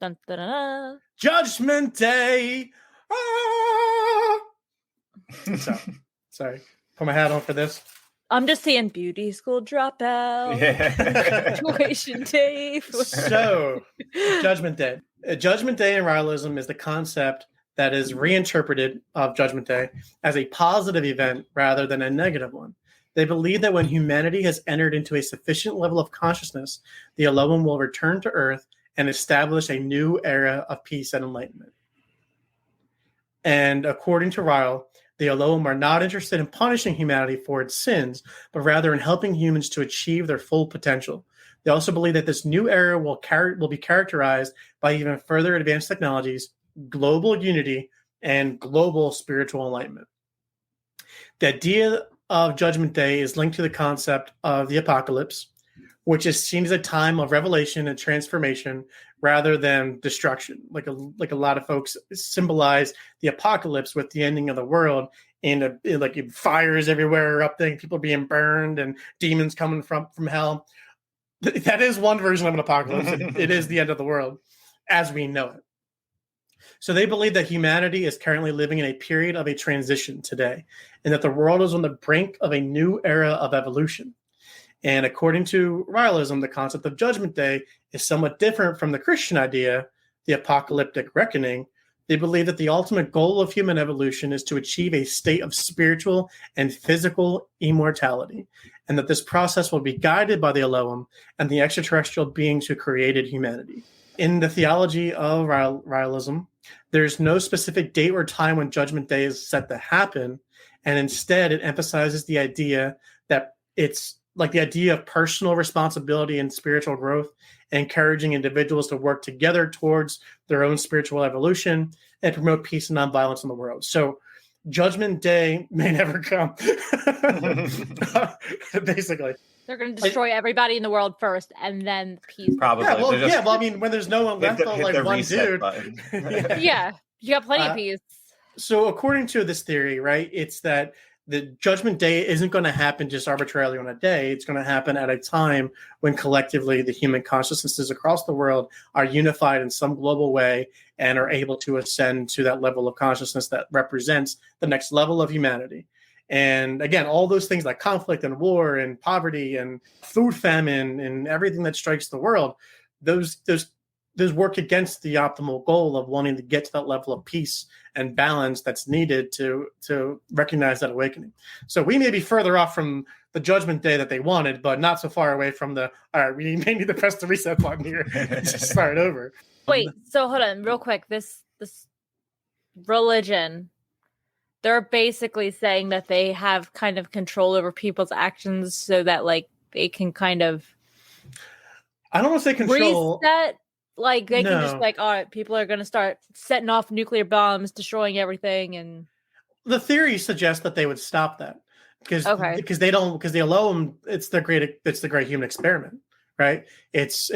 Dun, dun, dun, dun. Judgment Day. Ah! So, sorry. Put my hat on for this. I'm just seeing beauty school dropout. Yeah. Graduation day. So, Judgment Day. Judgment Day in Raelism is the concept that is reinterpreted of Judgment Day as a positive event rather than a negative one. They believe that when humanity has entered into a sufficient level of consciousness, the Elohim will return to Earth and establish a new era of peace and enlightenment. And according to Rael, the Elohim are not interested in punishing humanity for its sins, but rather in helping humans to achieve their full potential. They also believe that this new era will be characterized by even further advanced technologies, global unity, and global spiritual enlightenment. The idea of Judgment Day is linked to the concept of the apocalypse, which is seen as a time of revelation and transformation rather than destruction. Like a lot of folks symbolize the apocalypse with the ending of the world and like fires everywhere erupting, people being burned, and demons coming from hell. That is one version of an apocalypse. It is the end of the world as we know it. So they believe that humanity is currently living in a period of a transition today, and that the world is on the brink of a new era of evolution. And according to Raelism, the concept of Judgment Day is somewhat different from the Christian idea, the apocalyptic reckoning. They believe that the ultimate goal of human evolution is to achieve a state of spiritual and physical immortality, and that this process will be guided by the Elohim and the extraterrestrial beings who created humanity. In the theology of Raelism, there's no specific date or time when Judgment Day is set to happen, and instead it emphasizes the idea that it's like the idea of personal responsibility and spiritual growth, encouraging individuals to work together towards their own spiritual evolution and promote peace and nonviolence in the world. So Judgment Day may never come. Basically. They're going to destroy everybody in the world first, and then peace. Probably. Yeah, well, I mean, when there's no one left, like one dude. Yeah, you got plenty of peace. So according to this theory, right, it's that the Judgment Day isn't going to happen just arbitrarily on a day. It's going to happen at a time when collectively the human consciousnesses across the world are unified in some global way and are able to ascend to that level of consciousness that represents the next level of humanity. And again, all those things like conflict and war and poverty and food famine and everything that strikes the world, those work against the optimal goal of wanting to get to that level of peace and balance that's needed to recognize that awakening. So we may be further off from the Judgment Day that they wanted, but not so far away from all right, we may need to press the reset button here and just start over. Wait, so hold on real quick. This religion, they're basically saying that they have kind of control over people's actions so that like they can kind of I don't want to say control. Reset. Like they can just like, all right, people are going to start setting off nuclear bombs, destroying everything, and the theory suggests that they would stop that because the Elohim, it's the great human experiment, right? It's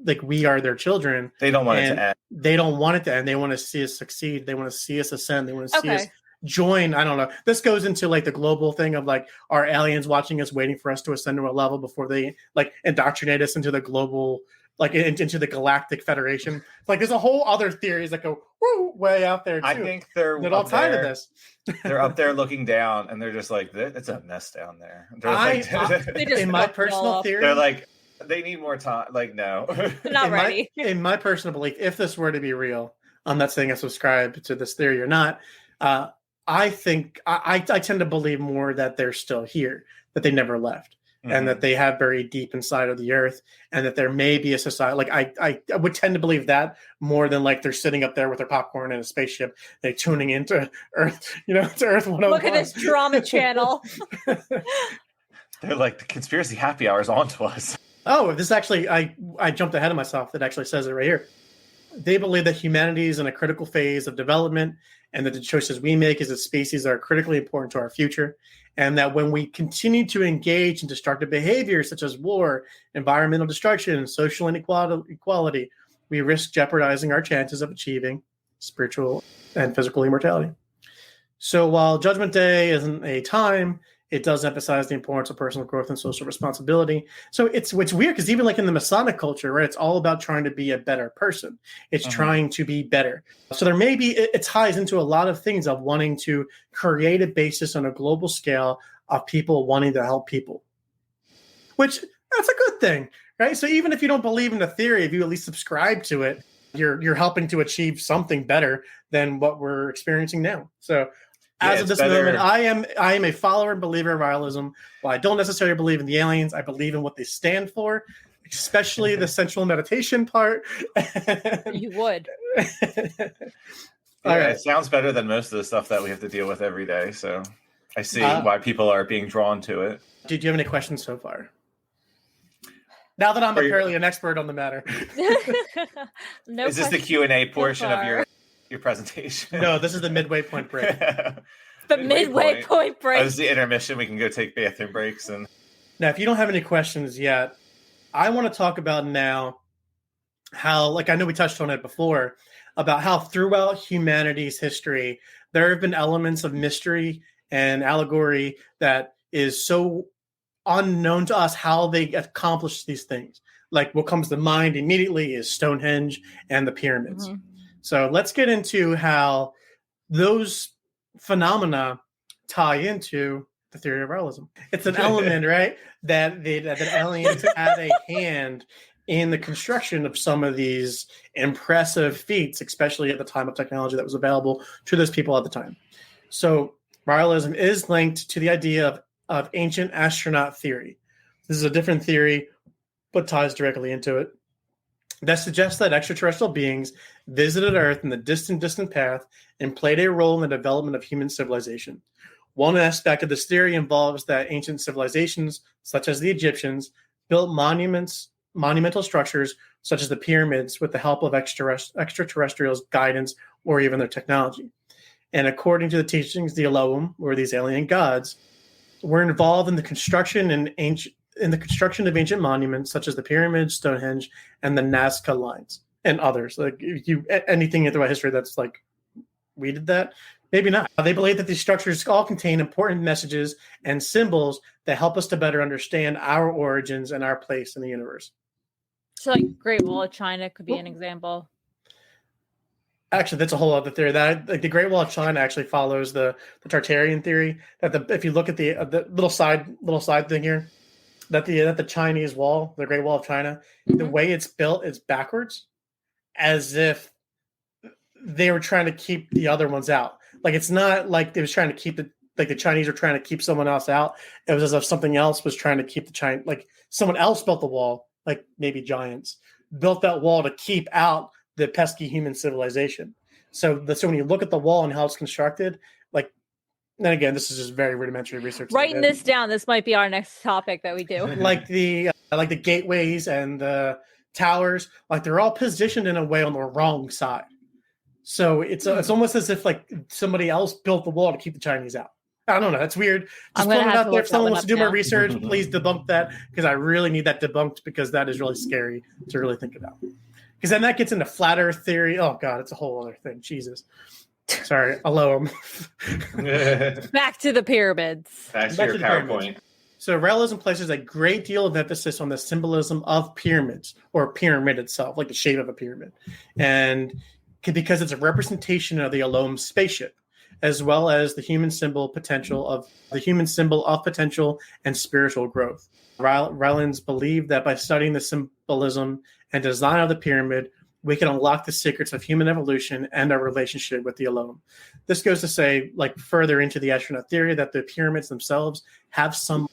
like we are their children. They don't want it to end. They don't want it to end. They want to see us succeed. They want to see us ascend. They want to see us join. I don't know. This goes into like the global thing of like, are aliens watching us, waiting for us to ascend to a level before they like indoctrinate us into the global, like into the Galactic Federation. Like there's a whole other theories that go way out there too. I think they're all tied to this. They're up there looking down, and they're just like, "It's a mess down there." In my personal theory, they're like, they need more time. Like, no, they're not ready. In my personal belief, if this were to be real, I'm not saying I subscribe to this theory or not. I think I tend to believe more that they're still here, that they never left. And that they have buried deep inside of the earth, and that there may be a society. Like I would tend to believe that more than like they're sitting up there with their popcorn in a spaceship, they're tuning into Earth, to Earth 101. Look at this drama channel. They're like, the conspiracy happy hour is on to us. Oh, this actually, I jumped ahead of myself. It actually says it right here. They believe that humanity is in a critical phase of development, and that the choices we make as a species are critically important to our future. And that when we continue to engage in destructive behaviors such as war, environmental destruction, and social inequality, we risk jeopardizing our chances of achieving spiritual and physical immortality. So while Judgment Day isn't a time, It does emphasize the importance of personal growth and social responsibility. So it's weird because even like in the Masonic culture, right, it's all about trying to be a better person. It's trying to be better. So there may be, it ties into a lot of things of wanting to create a basis on a global scale of people wanting to help people, which that's a good thing, right? So even if you don't believe in the theory, if you at least subscribe to it, you're helping to achieve something better than what we're experiencing now. So as of this moment, I am a follower and believer of Raelism. While I don't necessarily believe in the aliens, I believe in what they stand for, especially the sensual meditation part. You would. All right. It sounds better than most of the stuff that we have to deal with every day. So I see why people are being drawn to it. Do you have any questions so far? Now that I'm apparently an expert on the matter. No. Is this the Q&A portion of your presentation? No, this is the midway point break. The midway point break. This is the intermission. We can go take bathroom breaks. And now, if you don't have any questions yet, I want to talk about now how, like I know we touched on it before, about how throughout humanity's history, there have been elements of mystery and allegory that is so unknown to us how they accomplish these things. Like what comes to mind immediately is Stonehenge and the pyramids. So let's get into how those phenomena tie into the theory of Raelism. It's an element, right, that aliens had a hand in the construction of some of these impressive feats, especially at the time of technology that was available to those people at the time. So Raelism is linked to the idea of ancient astronaut theory. This is a different theory, but ties directly into it, that suggests that extraterrestrial beings visited Earth in the distant past and played a role in the development of human civilization. One aspect of this theory involves that ancient civilizations, such as the Egyptians, built monumental structures such as the pyramids with the help of extraterrestrials' guidance or even their technology. And according to the teachings, the Elohim, or these alien gods, were involved in the construction of ancient monuments such as the pyramids, Stonehenge, and the Nazca lines, and others. Like anything throughout history that's like, we did that? Maybe not. They believe that these structures all contain important messages and symbols that help us to better understand our origins and our place in the universe. So, like Great Wall of China could be an example. Actually, that's a whole other theory. That like the Great Wall of China actually follows the Tartarian theory. That if you look at the little side thing here, that the Chinese wall, the Great Wall of China, the way it's built is backwards, as if they were trying to keep the other ones out. Like it's not like they was trying to keep the Chinese were trying to keep someone else out. It was as if something else was trying to keep the China. Like someone else built the wall, like maybe giants built that wall to keep out the pesky human civilization. So when you look at the wall and how it's constructed, like, and again, this is just very rudimentary research. Writing this down, this might be our next topic that we do. Like the gateways and the towers, like they're all positioned in a way on the wrong side. So it's almost as if like somebody else built the wall to keep the Chinese out. I don't know. That's weird. Just putting it out there. If someone wants to do more research, please debunk that, because I really need that debunked, because that is really scary to really think about. Because then that gets into flat Earth theory. Oh God, it's a whole other thing. Jesus. Sorry, Elohim. Back to the pyramids. Back to your PowerPoint. So Raelism places a great deal of emphasis on the symbolism of pyramids, or pyramid itself, like the shape of a pyramid, and because it's a representation of the Elohim spaceship, as well as the human symbol of potential and spiritual growth. Raelin's believed that by studying the symbolism and design of the pyramid, we can unlock the secrets of human evolution and our relationship with the Elohim. This goes to say, like further into the astronaut theory, that the pyramids themselves have some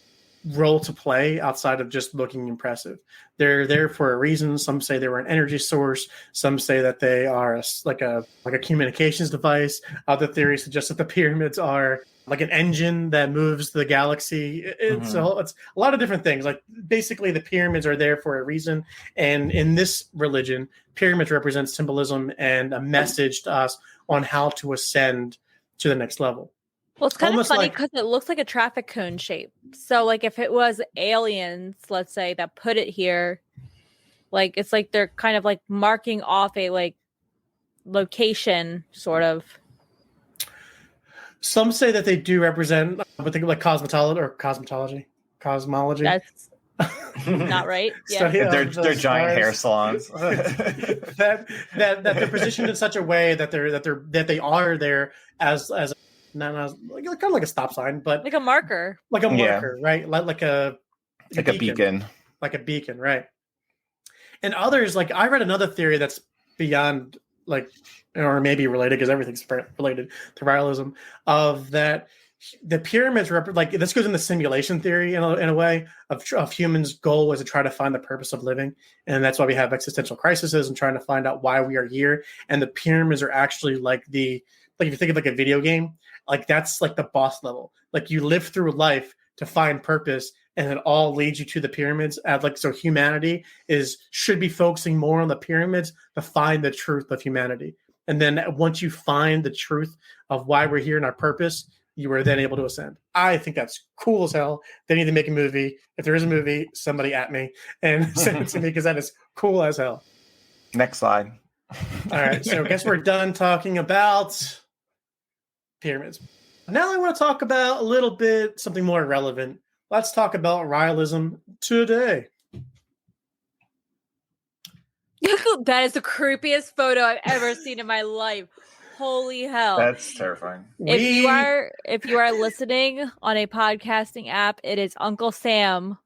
role to play outside of just looking impressive. They're there for a reason. Some say they were an energy source. Some say that they are like a communications device. Other theories suggest that the pyramids are like an engine that moves the galaxy. It's a lot of different things. Like basically the pyramids are there for a reason. And in this religion, pyramids represent symbolism and a message to us on how to ascend to the next level. Well, it's kind of funny because it looks like a traffic cone shape. So, like, if it was aliens, let's say, that put it here, like, it's like they're kind of like marking off a like location, sort of. Some say that they do represent, but think like cosmology. That's not right. Yeah. Study They're of the giant hair stars. salons. that they're positioned in such a way that they are there as not as like kind of like a stop sign, but Like a marker. like a Yeah. marker, right? Like a beacon. Like a beacon, right? And others, like I read another theory that's beyond like, or maybe related because everything's related to Raelism, of that the pyramids like this goes in the simulation theory in a way of humans' goal is to try to find the purpose of living, and that's why we have existential crises and trying to find out why we are here. And the pyramids are actually like if you think of like a video game, like that's like the boss level. Like you live through life to find purpose, and it all leads you to the pyramids. So humanity should be focusing more on the pyramids to find the truth of humanity. And then once you find the truth of why we're here and our purpose, you are then able to ascend. I think that's cool as hell. They need to make a movie. If there is a movie, somebody at me and send it to me because that is cool as hell. Next slide. All right, so I guess we're done talking about pyramids. Now I want to talk about a little bit something more relevant. Let's talk about Raelism today. That is the creepiest photo I've ever seen in my life. Holy hell. That's terrifying. If you are listening on a podcasting app, it is Uncle Sam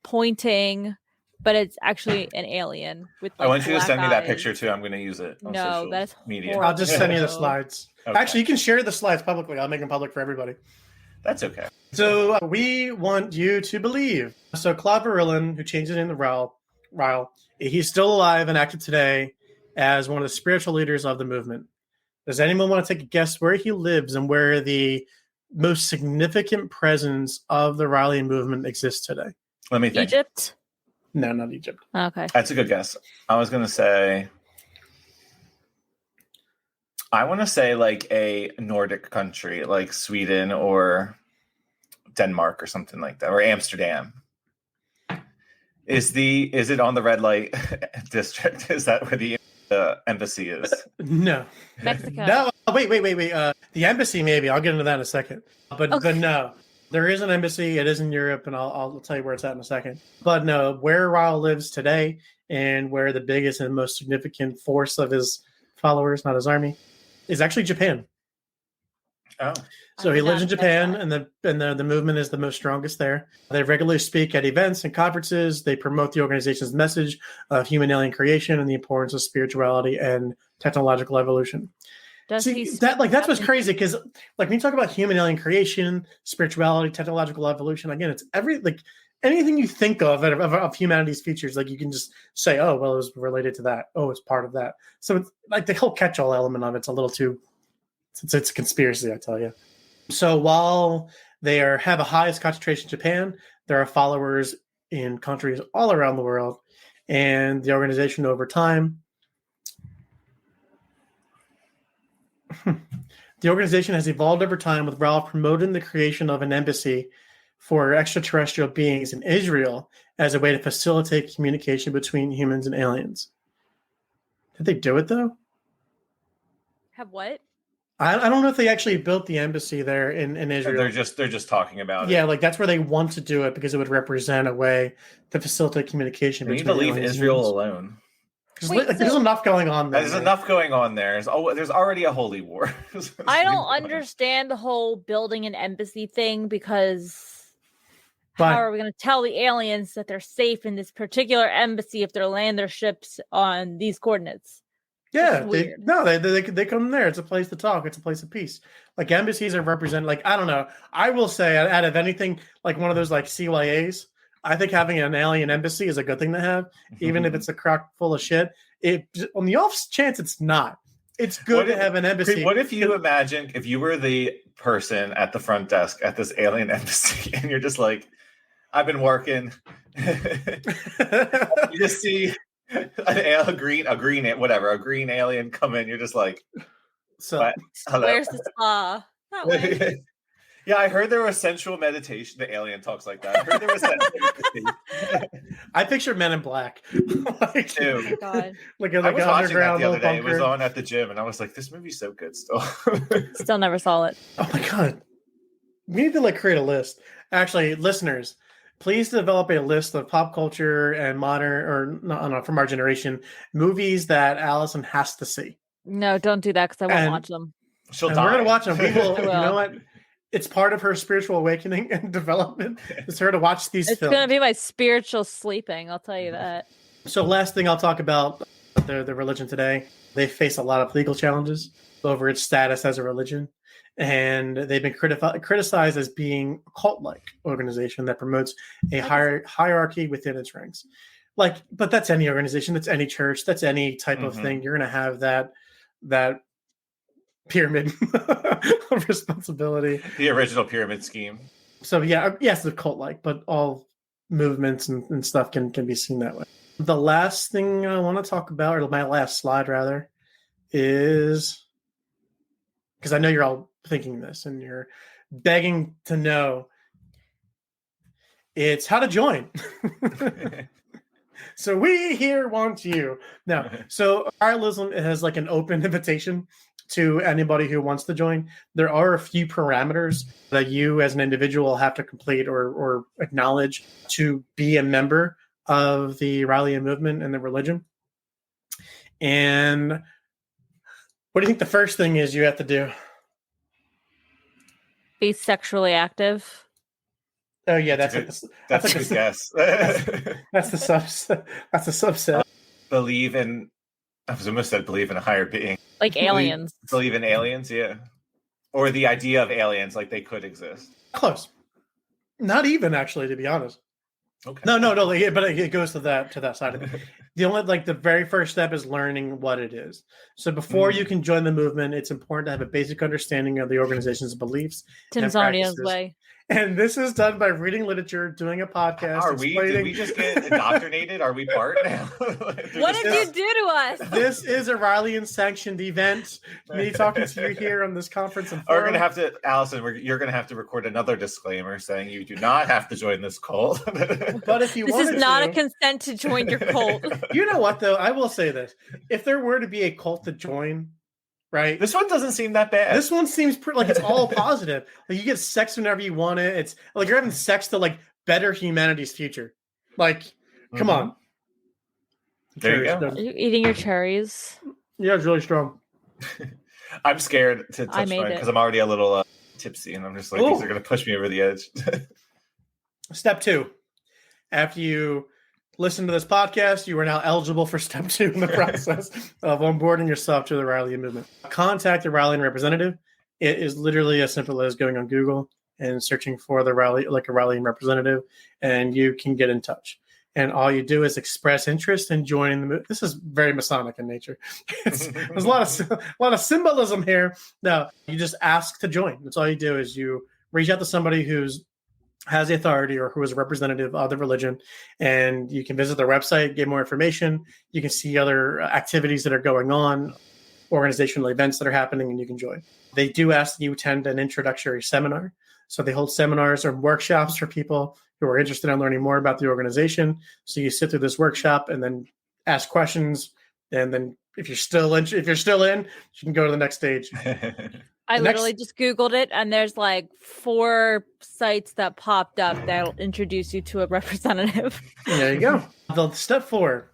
pointing, but it's actually an alien with I want you to send me that eyes. picture too. I'm going to use it on social that's media. horrible. I'll just send you the slides. Okay. Actually, you can share the slides publicly. I'll make them public for everybody. That's okay. So we want you to believe. So Claude Verlin, who changed it into Rael, he's still alive and active today as one of the spiritual leaders of the movement. Does anyone want to take a guess where he lives and where the most significant presence of the Raelian movement exists today? Let me think. Egypt? No, not Egypt. Okay. That's a good guess. I was going to say, I want to say like a Nordic country, like Sweden or Denmark or something like that, or Amsterdam. Is it on the red light district? Is that where the embassy is? No. Mexico. No. Wait. The embassy, maybe. I'll get into that in a second. But no. There is an embassy. It is in Europe, and I'll tell you where it's at in a second. But no, where Rael lives today and where the biggest and most significant force of his followers, not his army, is actually Japan. Oh. So he lives in Japan, and the movement is the most strongest there. They regularly speak at events and conferences. They promote the organization's message of human alien creation and the importance of spirituality and technological evolution. That's what's crazy, because like when you talk about human alien creation, spirituality, technological evolution, again, it's anything you think of humanity's features, like you can just say, oh, well, it was related to that. Oh, it's part of that. So it's like the whole catch-all element of it's a little too. It's a conspiracy, I tell you. So while they have a highest concentration in Japan, there are followers in countries all around the world, and the organization over time. The organization has evolved over time, with Rael promoting the creation of an embassy for extraterrestrial beings in Israel as a way to facilitate communication between humans and aliens. Did they do it though? Have what? I don't know if they actually built the embassy there in Israel. They're just talking about it. Yeah, like that's where they want to do it because it would represent a way to facilitate communication. Can you believe Israel alone? There's enough going on there. There's enough going on there. There's already a holy war. I don't understand the whole building an embassy thing, because how are we going to tell the aliens that they're safe in this particular embassy if they're land their ships on these coordinates? Yeah, they come there. It's a place to talk. It's a place of peace. Like embassies are represented. Like, I don't know. I will say, out of anything, like one of those like CYAs, I think having an alien embassy is a good thing to have, even if it's a crock full of shit. On the off chance it's not, it's good to have an embassy. What if you imagine if you were the person at the front desk at this alien embassy, and you're just like, I've been working. You just see a green alien come in. You're just like, so hello? Where's the spa? That way. Yeah, I heard there was sensual meditation. The alien talks like that. I heard there was sensual meditation. I picture Men in Black. Like, Too. Oh my God. like I an was watching that underground the other little day. It was bunker. on at the gym, and I was like, "This movie's so good still." Still never saw it. Oh my God. We need to like create a list. Actually, listeners, please develop a list of pop culture and modern, or not from our generation, movies that Allison has to see. No, don't do that because I won't And- watch them. She'll And die. we're gonna watch them. We will. I You will. know what? It's part of her spiritual awakening and development. It's her to watch these It's films. gonna be my spiritual sleeping. I'll tell you that. So, last thing I'll talk about the religion today. They face a lot of legal challenges over its status as a religion, and they've been criticized as being a cult-like organization that promotes a hierarchy within its ranks. Like, but that's any organization, that's any church, that's any type of thing. You're going to have that pyramid of responsibility. The original pyramid scheme. So yeah, yes, it's cult-like, but all movements and stuff can be seen that way. The last thing I want to talk about, or my last slide rather, is because I know you're all thinking this and you're begging to know. It's how to join. So we here want you. Now, so Raelism has like an open invitation to anybody who wants to join. There are a few parameters that you as an individual have to complete or acknowledge to be a member of the Raelism movement and the religion. And what do you think the first thing is you have to do? Be sexually active. Oh yeah, that's a good guess. That's the subset. That's the subset. Believe in. I was almost said believe in a higher being. Like aliens. Believe in aliens, yeah, or the idea of aliens, like they could exist. Close. Not even actually, to be honest. Okay. No, but it goes to that side of it. The only the very first step is learning what it is. So before you can join the movement, it's important to have a basic understanding of the organization's beliefs. Tim's already on his way. And this is done by reading literature, doing a podcast. Did we just get indoctrinated? Are we part now? What did you do to us? This is a Raelian sanctioned event. Me talking to you here on this conference. And we're going to have to, Allison, you're going to have to record another disclaimer saying you do not have to join this cult. But if you This is not a consent to join your cult. You know what, though? I will say this. If there were to be a cult to join, right? This one doesn't seem that bad. This one seems like it's all positive. Like you get sex whenever you want it. It's like you're having sex to better humanity's future. Like, come on. There you go. Are you eating your cherries? Yeah, it's really strong. I'm scared to touch mine because I'm already a little tipsy, and I'm just like, these are going to push me over the edge. Step 2. After you listen to this podcast, you are now eligible for step 2 in the process of onboarding yourself to the Raelism movement. Contact a Raelian representative. It is literally as simple as going on Google and searching for a Raelian representative, and you can get in touch. And all you do is express interest in joining the movement. This is very Masonic in nature. There's a lot of symbolism here. No, you just ask to join. That's all you do is you reach out to somebody who's has the authority or who is a representative of the religion, and you can visit their website, get more information. You can see other activities that are going on, organizational events that are happening, and you can join. They do ask that you attend an introductory seminar. So they hold seminars or workshops for people who are interested in learning more about the organization. So you sit through this workshop and then ask questions. And then if you're still in, you can go to the next stage. I literally just Googled it, and there's 4 sites that popped up that'll introduce you to a representative. There you go. The step 4,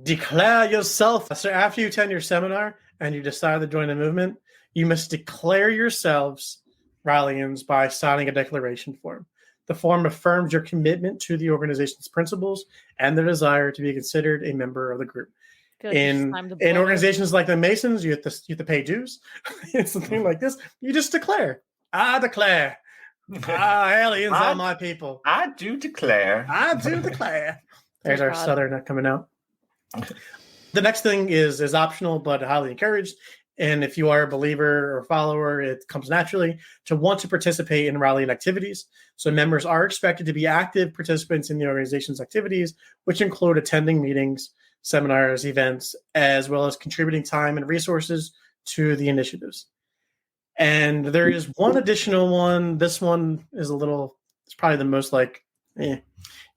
declare yourself. So after you attend your seminar and you decide to join the movement, you must declare yourselves Raelians by signing a declaration form. The form affirms your commitment to the organization's principles and their desire to be considered a member of the group. In organizations like the Masons, you have to pay dues. It's something like this. You just declare. I declare. Aliens are my people. I do declare. I do declare. There's our Southern coming out. The next thing is optional, but highly encouraged. And if you are a believer or follower, it comes naturally to want to participate in Raelian activities. So members are expected to be active participants in the organization's activities, which include attending meetings, seminars, events, as well as contributing time and resources to the initiatives. And there is one additional one. This one is it's probably the most like, you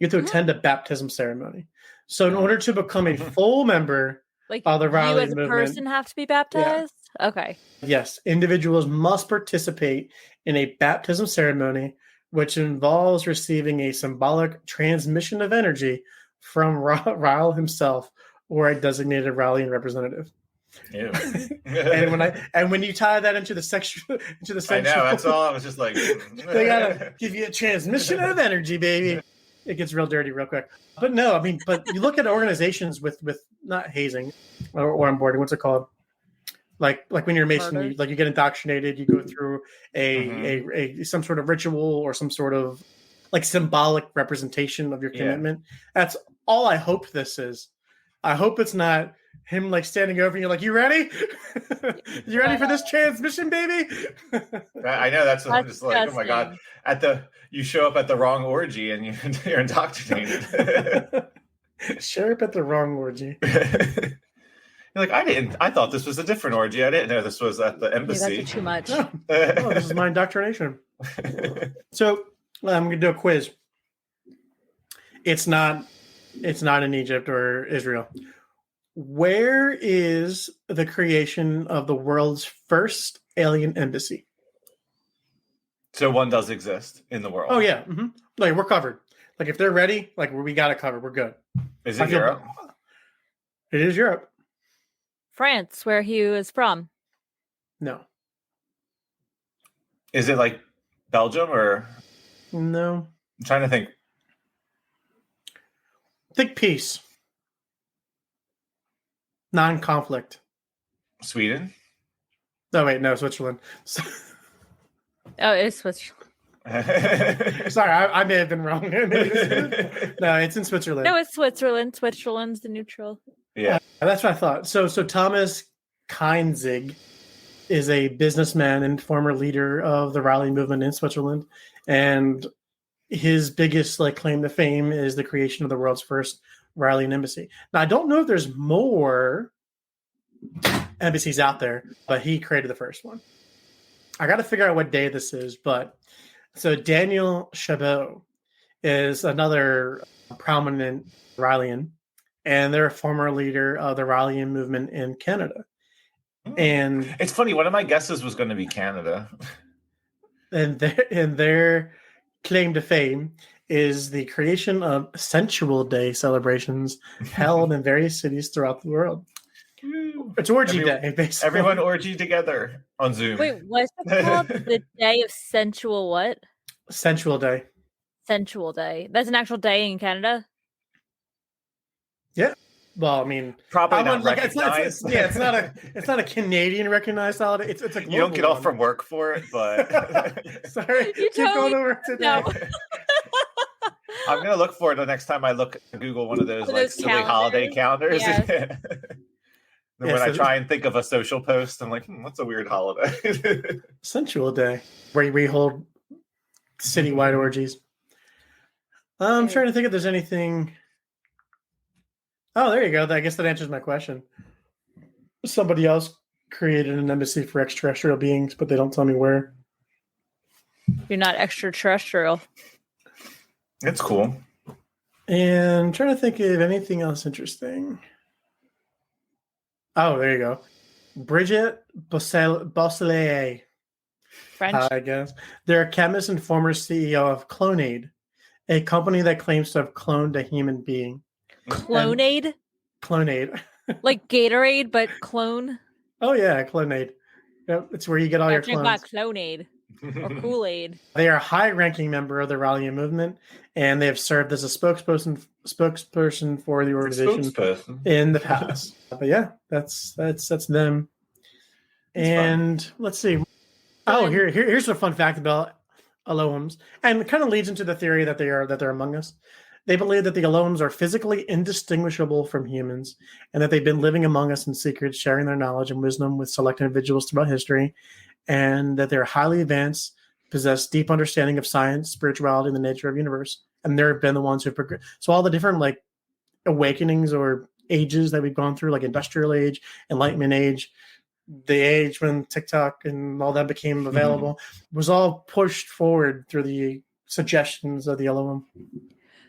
have to attend a baptism ceremony. So in order to become a full member of the Rael'd you as a movement, person have to be baptized? Yeah. Okay. Yes, individuals must participate in a baptism ceremony, which involves receiving a symbolic transmission of energy from Rael himself or a designated Raelian representative. Ew. and when you tie that into the sexual, I know, that's all. I was just like, they gotta give you a transmission of energy, baby. It gets real dirty real quick. But no, I mean, but you look at organizations with not hazing or onboarding. What's it called? Like when you're a Mason, you get indoctrinated. You go through a some sort of ritual or some sort of like symbolic representation of your commitment. Yeah. That's all I hope this is. I hope it's not him like standing over and you're like, you ready? You ready for this transmission, baby? I know that's what I'm just like, oh my God. You show up at the wrong orgy and you're indoctrinated. Show up at the wrong orgy. You're like, I thought this was a different orgy. I didn't know this was at the embassy. That's too much. Oh, this is my indoctrination. So I'm gonna do a quiz. It's not in Egypt or Israel. Where is the creation of the world's first alien embassy? So one does exist in the world. Oh yeah, mm-hmm. Like we're covered. Like if they're ready, like we got it covered. We're good. Is it Europe? It is Europe. France, where he was from. No. Is it like Belgium or? No. I'm trying to think. Think peace. Non-conflict. Sweden? Oh, wait, no, Switzerland. Oh, it's Switzerland. Sorry, I may have been wrong. No, it's in Switzerland. No, it's Switzerland. Switzerland's the neutral. Yeah. That's what I thought. So Thomas Kinzig is a businessman and former leader of the Rael'd movement in Switzerland. And his biggest claim to fame is the creation of the world's first Rael'd embassy. Now, I don't know if there's more embassies out there, but he created the first one. I got to figure out what day this is, but so Daniel Chabot is another prominent Raelian, and they're a former leader of the Rael'd movement in Canada. And it's funny, one of my guesses was going to be Canada. And their claim to fame is the creation of Sensual Day celebrations held in various cities throughout the world. It's orgy day, basically. Everyone orgy together on Zoom. Wait, what's it called? The day of sensual what? Sensual Day. Sensual Day. That's an actual day in Canada? Yeah. Well, I mean, probably not recognized. It's not a Canadian recognized holiday. It's a global you don't get off one. From work for it, but sorry, you keep going to work today. No. I'm gonna look for it the next time I look at Google one of those silly holiday calendars. Yes. And when I try and think of a social post, I'm like, what's a weird holiday? Sensual Day, where we hold citywide orgies. I'm trying to think if there's anything. Oh, there you go. I guess that answers my question. Somebody else created an embassy for extraterrestrial beings, but they don't tell me where. You're not extraterrestrial. It's cool. And I'm trying to think of anything else interesting. Oh, there you go. Brigitte Bosselier. French. I guess. They're a chemist and former CEO of Clonaid, a company that claims to have cloned a human being. Clonaid? Clonaid. Like Gatorade, but clone? Oh, yeah, Clonaid. Yep, it's where you get all your clones. About Clonaid or Kool-Aid. They are a high-ranking member of the Rael'd movement, and they have served as a spokesperson for the organization in the past. But yeah, that's them. And let's see. Oh, here's a fun fact about Elohims, and it kind of leads into the theory that they're among us. They believe that the Elohims are physically indistinguishable from humans, and that they've been living among us in secret, sharing their knowledge and wisdom with select individuals throughout history, and that they're highly advanced, possess deep understanding of science, spirituality, and the nature of the universe. And they've been the ones who progress. So all the different awakenings or ages that we've gone through, like industrial age, enlightenment age, the age when TikTok and all that became available was all pushed forward through the suggestions of the Elohim.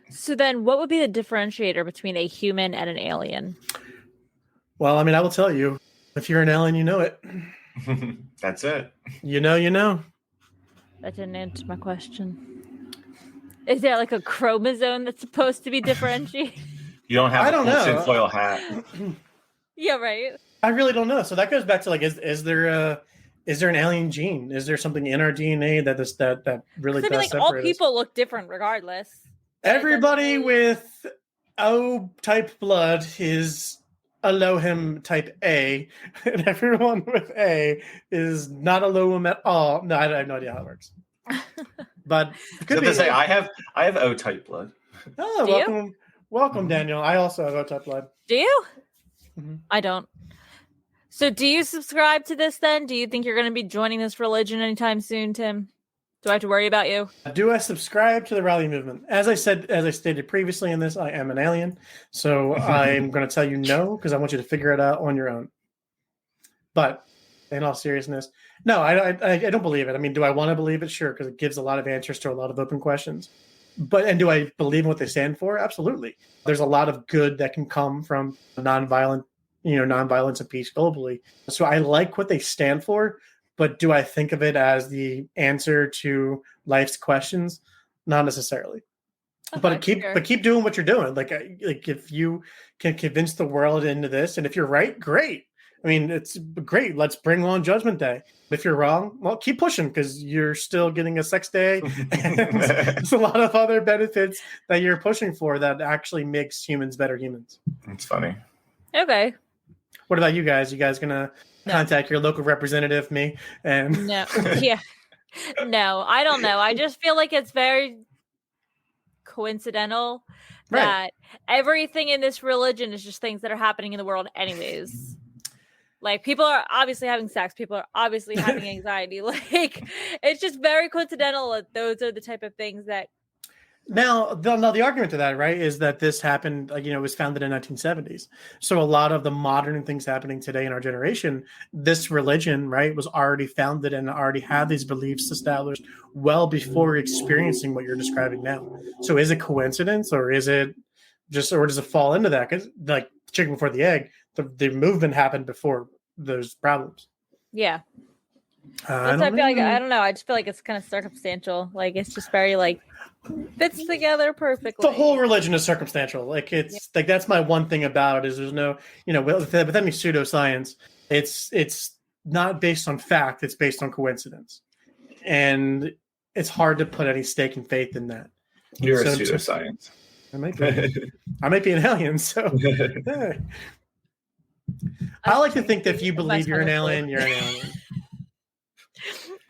So then what would be the differentiator between a human and an alien? Well, I mean, I will tell you, if you're an alien, you know it. That's it. You know. That didn't answer my question. Is there like a chromosome that's supposed to be differentiated? You don't have I don't know. tinfoil hat. Yeah, right. I really don't know. So that goes back to like, is there an alien gene? Is there something in our DNA that really does like separate all us? people look different regardless. Everybody with O type blood is Elohim type A, and everyone with A is not Elohim at all. No, I have no idea how it works. But it could be. Say I have O type blood. Oh, welcome, Daniel. I also have O type blood. Do you? Mm-hmm. I don't. So do you subscribe to this then? Do you think you're going to be joining this religion anytime soon, Tim? Do I have to worry about you? Do I subscribe to the Rael'd movement? As I stated previously in this, I am an alien. So I'm going to tell you no, because I want you to figure it out on your own. But in all seriousness, no, I don't believe it. I mean, do I want to believe it? Sure, because it gives a lot of answers to a lot of open questions. And do I believe in what they stand for? Absolutely. There's a lot of good that can come from nonviolence and peace globally. So I like what they stand for, but do I think of it as the answer to life's questions? Not necessarily. Okay, but keep doing what you're doing. Like if you can convince the world into this, and if you're right, great. I mean, it's great. Let's bring on Judgment Day. If you're wrong, well, keep pushing because you're still getting a sex day. And there's a lot of other benefits that you're pushing for that actually makes humans better humans. It's funny. Okay. What about you guys? You guys gonna contact your local representative, me? And no, yeah, no, I don't know. I just feel like it's very coincidental that everything in this religion is just things that are happening in the world, anyways. Like people are obviously having sex, people are obviously having anxiety. Like it's just very coincidental that those are the type of things that. Now, the argument to that, right, is that this happened, it was founded in 1970s. So a lot of the modern things happening today in our generation, this religion, right, was already founded and already had these beliefs established well before experiencing what you're describing now. So is it coincidence or is it or does it fall into that? Because like chicken before the egg, the movement happened before those problems. Yeah. I don't know. I just feel like it's kind of circumstantial. Like it's just very fits together perfectly. The whole religion is circumstantial. Like it's like that's my one thing about it is there's no, with any pseudoscience, it's not based on fact. It's based on coincidence, and it's hard to put any stake and faith in that. You're a pseudoscience. I might be. I might be an alien. So. I like to think that if you believe you're an alien, you're an alien.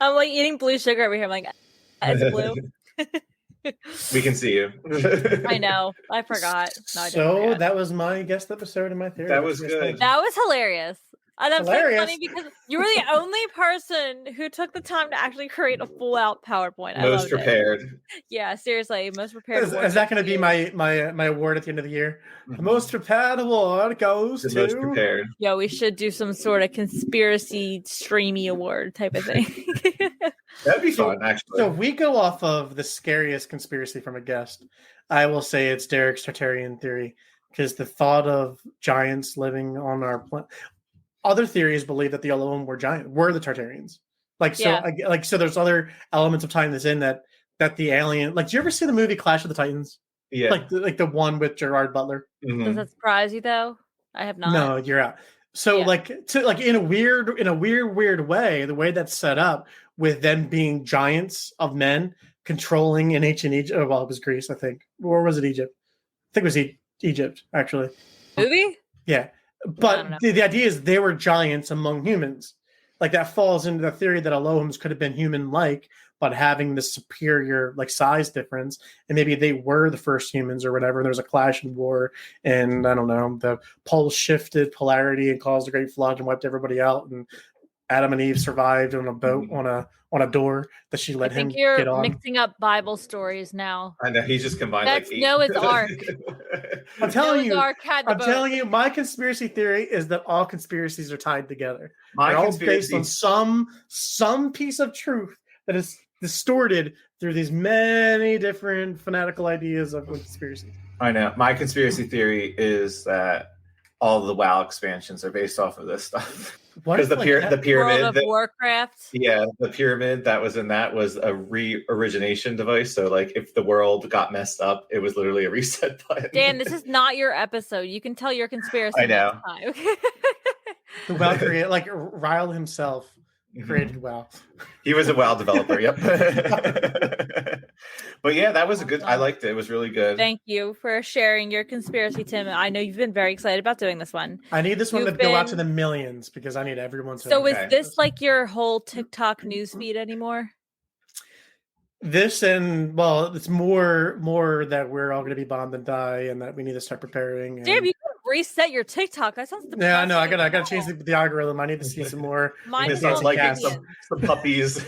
I'm like eating blue sugar over here. I'm like, it's blue. We can see you. I know. I forgot. No, that was my guest episode and my theory. That was good. That was hilarious. And I'm so funny because you were the only person who took the time to actually create a full-out PowerPoint. Most prepared. Yeah, seriously, most prepared. Is that going to be my award at the end of the the year? The most prepared award goes to most prepared. Yeah, we should do some sort of conspiracy streamy award type of thing. That'd be fun, actually. So if we go off of the scariest conspiracy from a guest, I will say it's Derek's Tartarian theory because the thought of giants living on our planet. Other theories believe that the Elohim were the Tartarians. So there's other elements of tying this in that the alien. Like, do you ever see the movie Clash of the Titans? Yeah. Like the one with Gerard Butler. Mm-hmm. Does that surprise you though? I have not. No, you're out. So in a weird way, the way that's set up with them being giants of men controlling in ancient Egypt. Oh, well, it was Greece, I think. Or was it Egypt? I think it was Egypt, actually. Movie? Yeah. But the idea is they were giants among humans. Like that falls into the theory that Elohims could have been human-like, but having this superior size difference, and maybe they were the first humans or whatever. There was a clash and war, and I don't know, the poles shifted polarity and caused a great flood and wiped everybody out. And Adam and Eve survived on a boat on a door that she let him think you're get on. mixing up Bible stories now. I know he's just combined That's like 8. Noah's Ark. I'm telling Noah's Ark had the I'm boat. telling you, my conspiracy theory is that all conspiracies are tied together. My They're all conspiracy based on some piece of truth that is distorted through these many different fanatical ideas of conspiracy. I know. My conspiracy theory is that all the WoW expansions are based off of this stuff. Because the pyramid, World of Warcraft. Yeah, the pyramid that was in that was a re-origination device. So, like, if the world got messed up, it was literally a reset button. Dan, this is not your episode. You can tell your conspiracy. I know. Next time. The WoW creator, like Rael'd himself, created WoW. He was a WoW developer. Yep. But yeah, that was a good. I liked it. It was really good. Thank you for sharing your conspiracy, Tim. I know you've been very excited about doing this one. I need this one to go out to the millions because I need everyone to. So is this like your whole TikTok newsfeed anymore? This and it's more that we're all going to be bombed and die, and that we need to start preparing. And... Damn, you can reset your TikTok. That sounds. Yeah, I know. I gotta change the algorithm. I need to see some more. Mine is all like some puppies.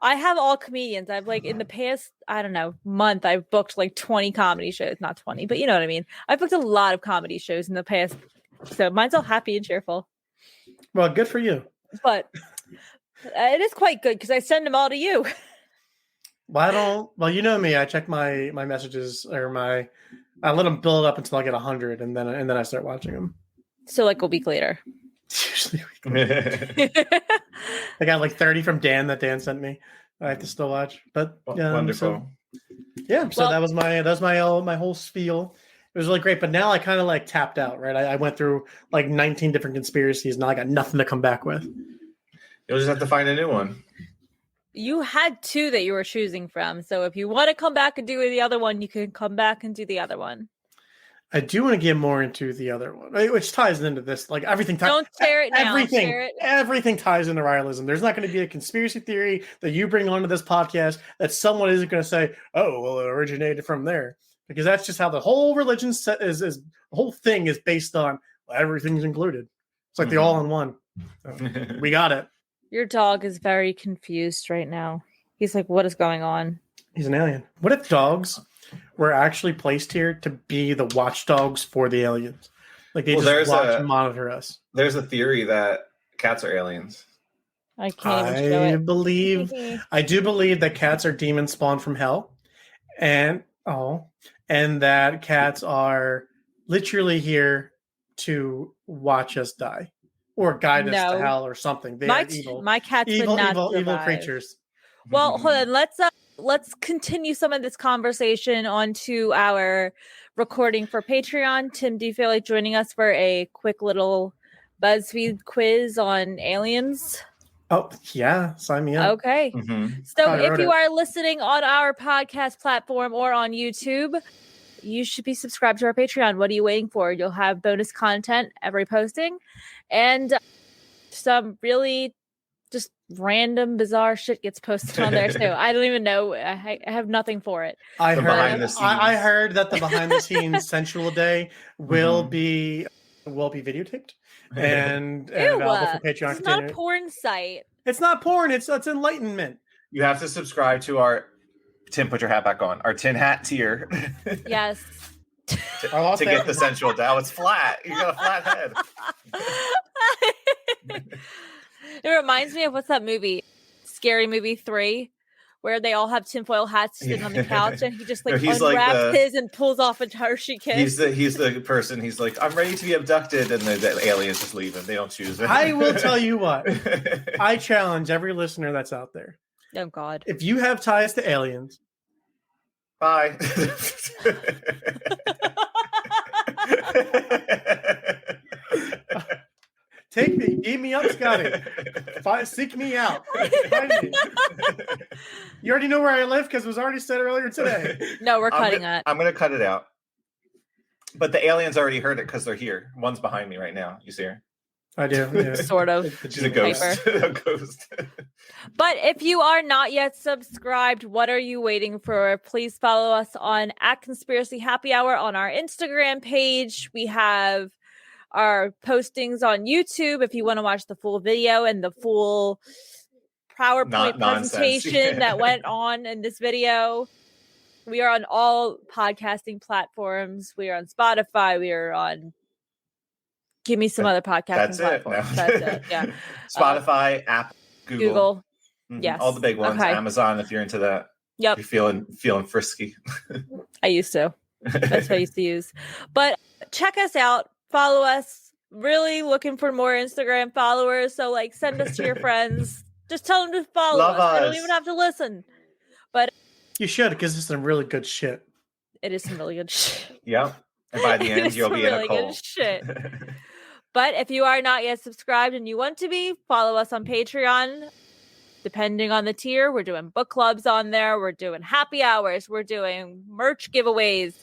I have all comedians. I've like in the past, I don't know, month. I've booked like 20 comedy shows. Not 20, but you know what I mean. I've booked a lot of comedy shows in the past, so mine's all happy and cheerful. Well, good for you. But it is quite good because I send them all to you. Well, you know me. I check my messages or I let them build up until I get 100, and then I start watching them. So like a week later. Usually a week later. I got like 30 from Dan that Dan sent me. I have to still watch, but wonderful. So that was my whole spiel. It was really great, but now I kind of like tapped out. Right, I went through like 19 different conspiracies. Now I got nothing to come back with. You'll just have to find a new one. You had 2 that you were choosing from. So if you want to come back and do the other one, you can come back and do the other one. I do want to get more into the other one, which ties into this. Like everything ties. Don't share it now. Everything ties into Raelism. There's not going to be a conspiracy theory that you bring onto this podcast that someone isn't going to say, "Oh, well, it originated from there," because that's just how the whole religion is. The whole thing is based on everything's included. It's like the all-in-one. So, we got it. Your dog is very confused right now. He's like, what is going on? He's an alien. What if dogs were actually placed here to be the watchdogs for the aliens? Like they just watch and monitor us. There's a theory that cats are aliens. I can't even show it. I do believe that cats are demons spawned from hell. And that cats are literally here to watch us die. Or guide us to hell or something. They are evil. My cats evil, would not evil creatures. Well, hold on. Let's continue some of this conversation onto our recording for Patreon. Tim, do you feel like joining us for a quick little BuzzFeed quiz on aliens? Oh, yeah. Sign me up. Okay. Mm-hmm. So if you are listening on our podcast platform or on YouTube, you should be subscribed to our Patreon. What are you waiting for? You'll have bonus content every posting and some really just random bizarre shit gets posted on there too. I don't even know. I have nothing for it. I heard that the behind the scenes sensual day will be videotaped and available for Patreon. It's not a porn site. It's not porn. It's enlightenment. You have to subscribe to our Tim, put your hat back on. Our tin hat tier. Yes. to get the sensual down. It's flat. You got a flat head. It reminds me of what's that movie? Scary Movie 3, where they all have tinfoil hats sitting on the couch and he just unwraps his and pulls off a Hershey kiss. He's the person. He's like, I'm ready to be abducted, and the aliens just leave him. They don't choose it. I will tell you what. I challenge every listener that's out there. Oh God! If you have ties to aliens, bye. Take me, beat me up, Scotty. Seek me out. Find me. You already know where I live because it was already said earlier today. No, we're cutting that. I'm going to cut it out. But the aliens already heard it because they're here. One's behind me right now. You see her? I do. Yeah. Sort of. She's a ghost. A ghost. But if you are not yet subscribed, what are you waiting for? Please follow us on @ConspiracyHappyHour on our Instagram page. We have our postings on YouTube if you want to watch the full video and the full PowerPoint presentation that went on in this video. We are on all podcasting platforms. We are on Spotify. We are on. Give me some other podcasting platforms. That's it. Yeah. Spotify, Apple, Google. Yes. All the big ones. Okay. Amazon, if you're into that. Yep. You're feeling frisky. I used to. That's what I used to use. But check us out. Follow us. Really looking for more Instagram followers. So like send us to your friends. Just tell them to follow us. They don't even have to listen. But you should, because it's some really good shit. It is some really good shit. Yeah. And by the end, you'll be in a cult. Good shit. But if you are not yet subscribed and you want to be, follow us on Patreon. Depending on the tier, we're doing book clubs on there. We're doing happy hours. We're doing merch giveaways.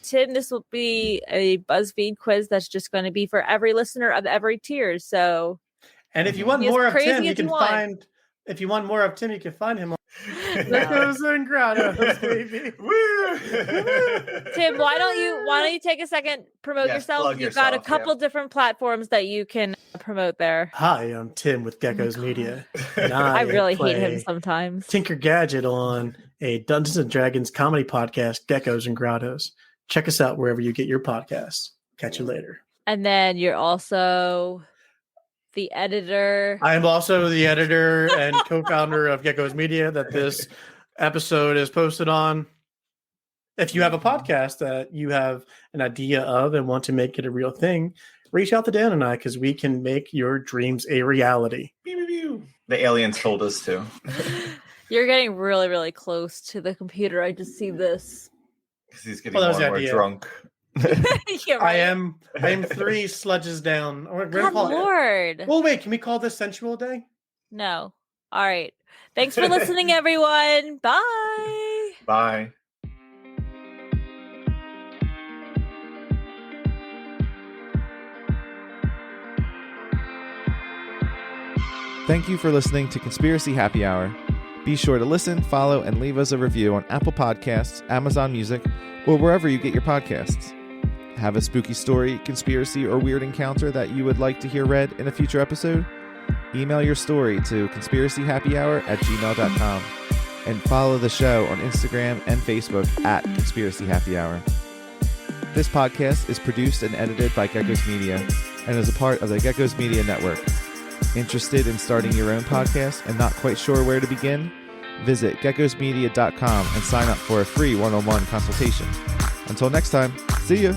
Tim, this will be a BuzzFeed quiz that's just going to be for every listener of every tier. So, and if you want more of Tim, you can find. If you want more of Tim, you can find him on Geckos and Grottos, baby. Woo! Tim, why don't you take a second, promote yourself? You've got a couple different platforms that you can promote there. Hi, I'm Tim with Geckos Media. And I really hate him sometimes. Tinker Gadget on a Dungeons and Dragons comedy podcast, Geckos and Grottos. Check us out wherever you get your podcasts. Catch you later. And then you're also the editor. I am also the editor and co-founder of Geckos Media that this episode is posted on. If you have a podcast that you have an idea of and want to make it a real thing, reach out to Dan and I, because we can make your dreams a reality. The aliens told us to. You're getting really, really close to the computer. I just see this. Because he's getting more and more drunk. Yeah, right. I am 3 sludges down. Good Lord. Well, wait, can we call this Sensual Day? No. All right. Thanks for listening, everyone. Bye. Bye. Thank you for listening to Conspiracy Happy Hour. Be sure to listen, follow, and leave us a review on Apple Podcasts, Amazon Music, or wherever you get your podcasts. Have a spooky story, conspiracy, or weird encounter that you would like to hear read in a future episode? Email your story to conspiracyhappyhour@gmail.com and follow the show on Instagram and Facebook @conspiracyhappyhour. This podcast is produced and edited by Geckos Media and is a part of the Geckos Media Network. Interested in starting your own podcast and not quite sure where to begin? Visit geckosmedia.com and sign up for a free one-on-one consultation. Until next time, see you!